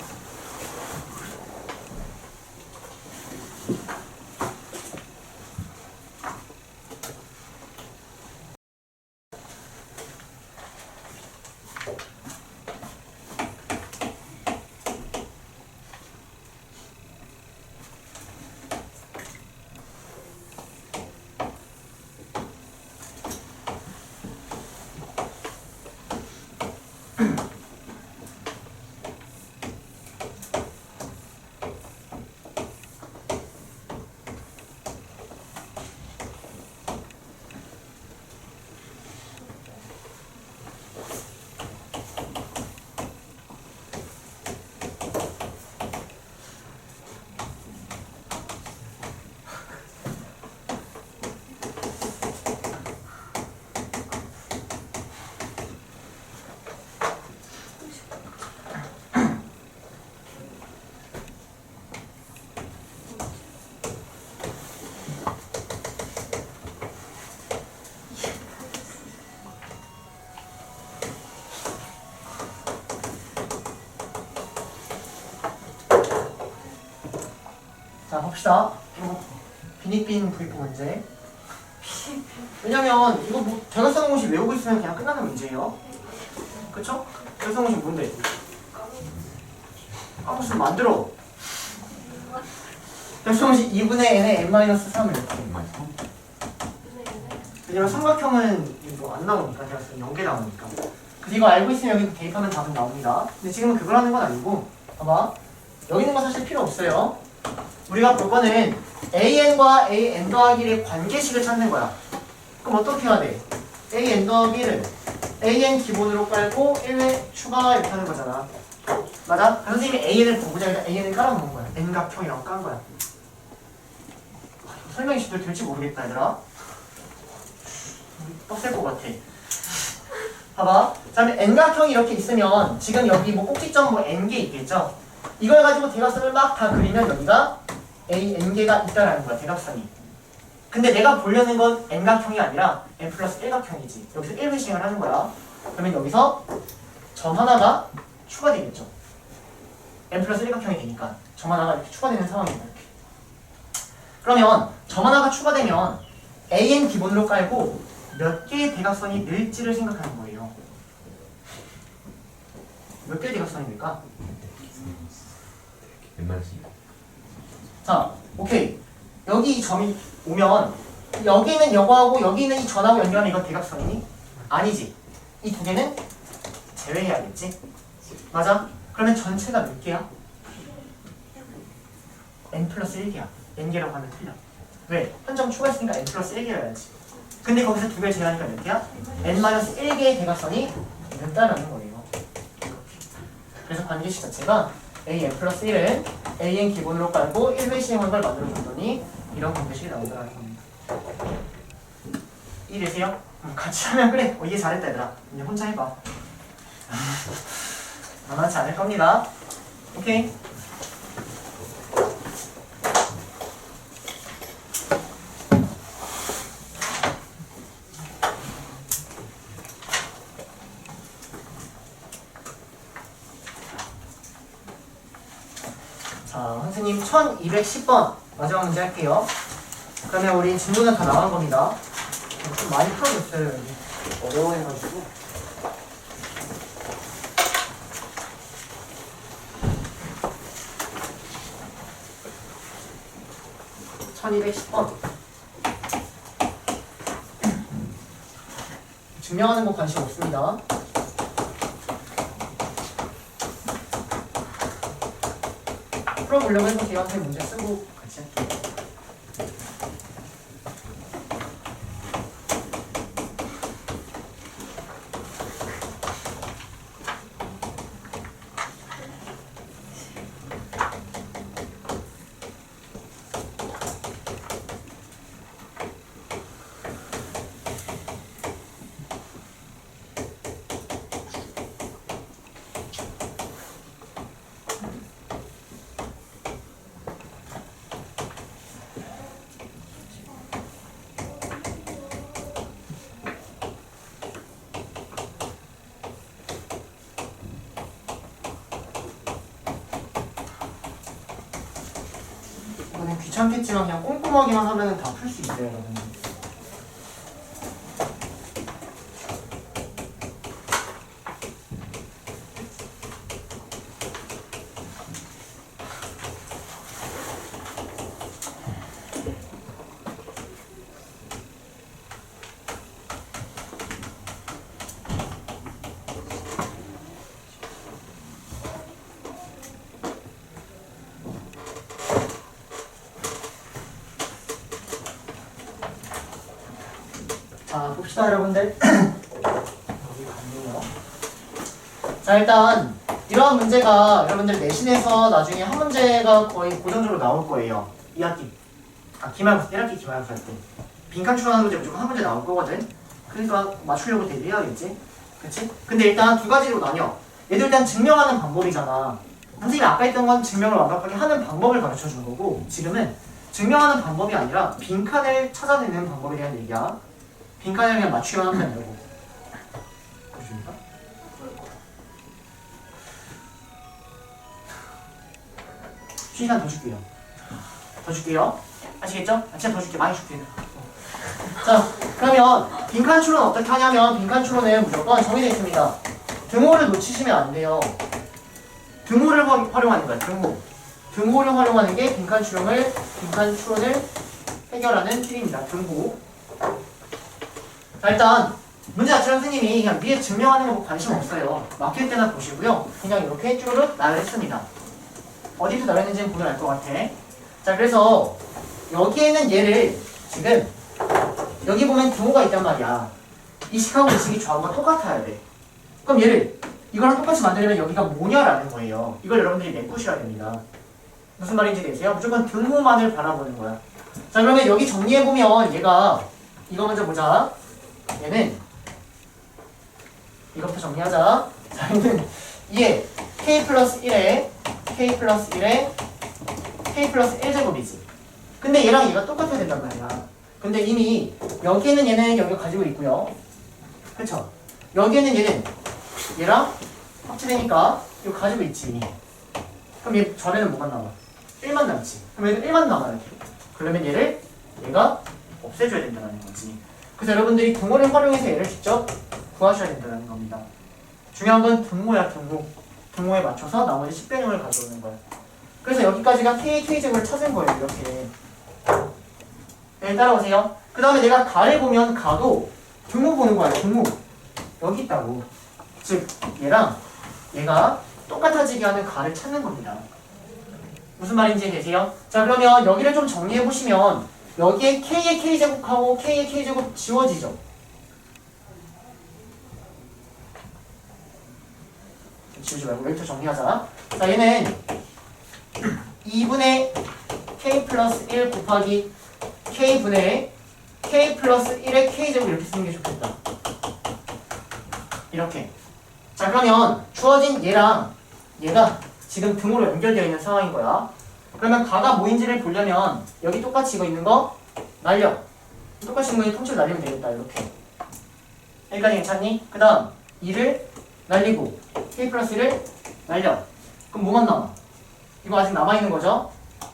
자, 봅시다. 비닉빈 부익부 문제. 왜냐면 이거 뭐 대각선 공식 외우고 있으면 그냥 끝나는 문제예요. 그쵸? 대각선 공식 뭔데? 무슨 만들어. 대각선 공식 2분의 n에 n-3을 이렇게. 왜냐면 삼각형은 이거 안 나오니까 대각선 연계 나오니까. 그래서 이거 알고 있으면 여기 대입하면 답은 나옵니다. 근데 지금은 그걸 하는 건 아니고 봐봐. 여기 있는 거 사실 필요 없어요. 우리가 볼 거는 AN과 AN 더하기의 관계식을 찾는 거야. 그럼 어떻게 해야 돼? AN 더하기를 AN 기본으로 깔고 1회 추가 이렇게 하는 거잖아. 맞아? 선생님이 AN을 보고자 해서 AN을 깔아놓은 거야. N각형이라고 깐 거야. 설명이 제대로 될지 모르겠다 얘들아. 빡셀 것 같아. 봐봐. 자, 그럼 N각형이 이렇게 있으면 지금 여기 뭐 꼭지점 뭐 N개 있겠죠? 이걸 가지고 대각선을 막 다 그리면 여기가 A, N개가 있다라는 거야, 대각선이. 근데 내가 보려는 건 N각형이 아니라 N 플러스 1각형이지. 여기서 1분식을 하는 거야. 그러면 여기서 점 하나가 추가되겠죠. N 플러스 1각형이 되니까 점 하나가 이렇게 추가되는 상황입니다. 이렇게. 그러면 점 하나가 추가되면 AN 기본으로 깔고 몇 개의 대각선이 늘지를 생각하는 거예요. 몇 개의 대각선이 늘까? 자, 오케이. 여기 이 점이 오면 여기는 이거하고 여기는 이 전하고 연결하면 이건 대각선이니? 아니지. 이 두 개는 제외해야겠지? 맞아? 그러면 전체가 몇 개야? N 플러스 1개야. N개라고 하면 틀려. 왜? 한 점 추가했으니까 N 플러스 1개여야지. 근데 거기서 두 개를 제외하니까 몇 개야? N 마이너스 1개의 대각선이 된다라는 거예요. 그래서 관계식 자체가 A N 플러스 1은 A N 기본으로 깔고 1배시행한 걸 만들어줬더니 이런 관계식이 나오더라는 겁니다. 이해되세요? 같이 하면 그래. 이해 잘했다 얘들아. 이제 혼자 해봐. 만만치 않을 겁니다. 오케이? 자, 선생님 1210번 마지막 문제 할게요. 그러면 우리 진도는 다 나간 겁니다. 좀 많이 풀어줬어요. 여기. 어려워해가지고. (1210번) 증명하는 거 관심 없습니다. 풀어보려고 해보세요. 선생님 문제 쓰고 같이 할게요. 이거는 귀찮겠지만 그냥 꼼꼼하게만 하면 다 풀 수 있어요, 여러분. 자, 봅시다 여러분들. 여기 갔네요. 자, 일단 이러한 문제가 여러분들 내신에서 나중에 한 문제가 거의 고정적으로 나올 거예요. 2학기. 기말고사, 1학기 기말고사 할 때. 빈칸 추론하는 문제 무조건 한 문제 나올 거거든. 그러니까 맞추려고 대비해야겠지. 그치? 근데 일단 두 가지로 나뉘어. 얘들 일단 증명하는 방법이잖아. 선생님이 아까 했던 건 증명을 완벽하게 하는 방법을 가르쳐 주는 거고, 지금은 증명하는 방법이 아니라 빈칸을 찾아내는 방법에 대한 얘기야. 빈칸을 그냥 맞추기만 하면 된다고. 보십니까? 시간 더 줄게요. 더 줄게요. 아시겠죠? 진짜 더 줄게. 많이 줄게. 자, 그러면 빈칸 추론 어떻게 하냐면 빈칸 추론은 무조건 정해져 있습니다. 등호를 놓치시면 안 돼요. 등호를 활용하는 거야. 등호를 활용하는 게 빈칸 추론을 해결하는 팁입니다. 등호. 자, 일단 문제 자체는 선생님이 그냥 위에 증명하는 거 관심 없어요. 막힐 때나 보시고요. 그냥 이렇게 쭈르륵 나열했습니다. 어디서 나열했는지는 보면 알 것 같아. 자, 그래서 여기에는 얘를 지금 여기 보면 등호가 있단 말이야. 이 식하고 이 식이 좌우가 똑같아야 돼. 그럼 얘를 이거랑 똑같이 만들려면 여기가 뭐냐라는 거예요. 이걸 여러분들이 메꾸셔야 됩니다. 무슨 말인지 되세요? 무조건 등호만을 바라보는 거야. 자, 그러면 여기 정리해보면 얘가 이거 먼저 보자. 얘는 이것부터 정리하자. 자, 얘는 얘 k 플러스 1에 k 플러스 1에 k 플러스 1제곱이지. 근데 얘랑 얘가 똑같아야 된단 말이야. 근데 이미 여기에는 얘는 여기 가지고 있고요. 그쵸? 여기에는 얘는 얘랑 합치되니까 이거 가지고 있지 이미. 그럼 얘 전에는 뭐가 남아? 1만 남지. 그럼 얘는 1만 남아야 돼. 그러면 얘가 없애줘야 된다는 거지. 그래서 여러분들이 등호를 활용해서 얘를 직접 구하셔야 된다는 겁니다. 중요한 건 등호야, 등호. 등호에 맞춰서 나머지 식변형을 가져오는 거야. 그래서 여기까지가 k제곱을 찾은 거예요, 이렇게. 네, 따라오세요. 그 다음에 내가 가를 보면 가도 등호 보는 거야, 등호. 여기 있다고. 즉, 얘랑 얘가 똑같아지게 하는 가를 찾는 겁니다. 무슨 말인지 되세요? 자, 그러면 여기를 좀 정리해 보시면 여기에 k의 k제곱하고 k의 k제곱 지워지죠? 지우지 말고 여기부터 정리하자. 자, 얘는 2분의 k 플러스 1 곱하기 k분의 k 플러스 1의 k제곱 이렇게 쓰는 게 좋겠다. 이렇게. 자, 그러면 주어진 얘랑 얘가 지금 등호로 연결되어 있는 상황인 거야. 그러면 가가 뭐인지를 보려면 여기 똑같이 이거 있는 거 날려. 똑같이 있는 거 통째로 날리면 되겠다. 이렇게. 여기까지 괜찮니? 그 다음 2를 날리고 k 플러스 1을 날려. 그럼 뭐만 남아? 이거 아직 남아있는 거죠?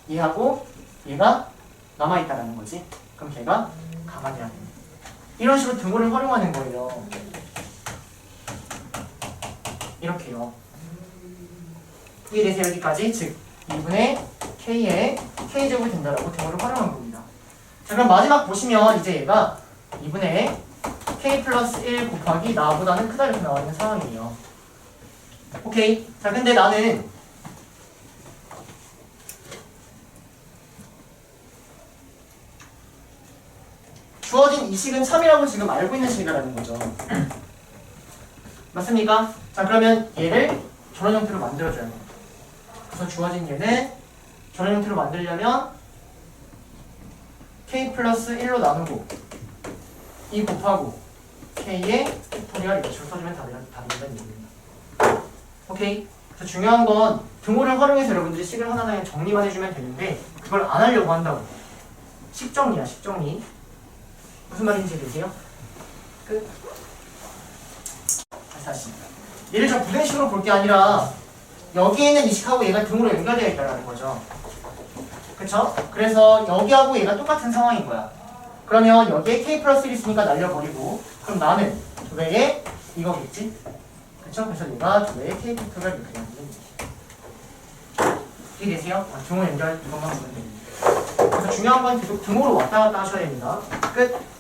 얘하고 얘가 남아있다라는 거지. 그럼 걔가 가가 돼야 됩니다. 이런 식으로 등호를 활용하는 거예요. 이렇게요. 이해되세요? 여기까지? 즉 2분의 k의 k제곱이 된다라고 등호를 활용한 겁니다. 자, 그럼 마지막 보시면 이제 얘가 2분의 k 플러스 1 곱하기 나보다는 크다 이렇게 나와 있는 상황이에요. 오케이. 자, 근데 나는 주어진 이 식은 3이라고 지금 알고 있는 식이라는 거죠. 맞습니까? 자, 그러면 얘를 저런 형태로 만들어줘야 돼요. 그래서 주어진 얘는 저런 형태로 만들려면 k 플러스 1로 나누고 2 곱하고 k의 팩토리얼 이렇게 줄 써주면 답이라는 얘기입니다. 오케이? 그래서 중요한 건 등호를 활용해서 여러분들이 식을 하나하나 정리만 해주면 되는데 그걸 안 하려고 한다고. 식정리야, 식정리. 무슨 말인지 되세요? 끝. 다시. 얘를 저 부등식으로 볼 게 아니라 여기에 있는 이 식하고 얘가 등으로 연결되어 있다는 거죠. 그쵸? 그래서 여기하고 얘가 똑같은 상황인 거야. 그러면 여기에 k 플러스 1 있으니까 날려버리고 그럼 나는 도배에 이거겠지? 그쵸? 그래서 얘가 도배에 k 팩토리얼 이렇게 되는 거지. 이해되세요? 등호 연결 이것만 보면 됩니다. 그래서 중요한 건 계속 등호로 왔다 갔다 하셔야 됩니다. 끝.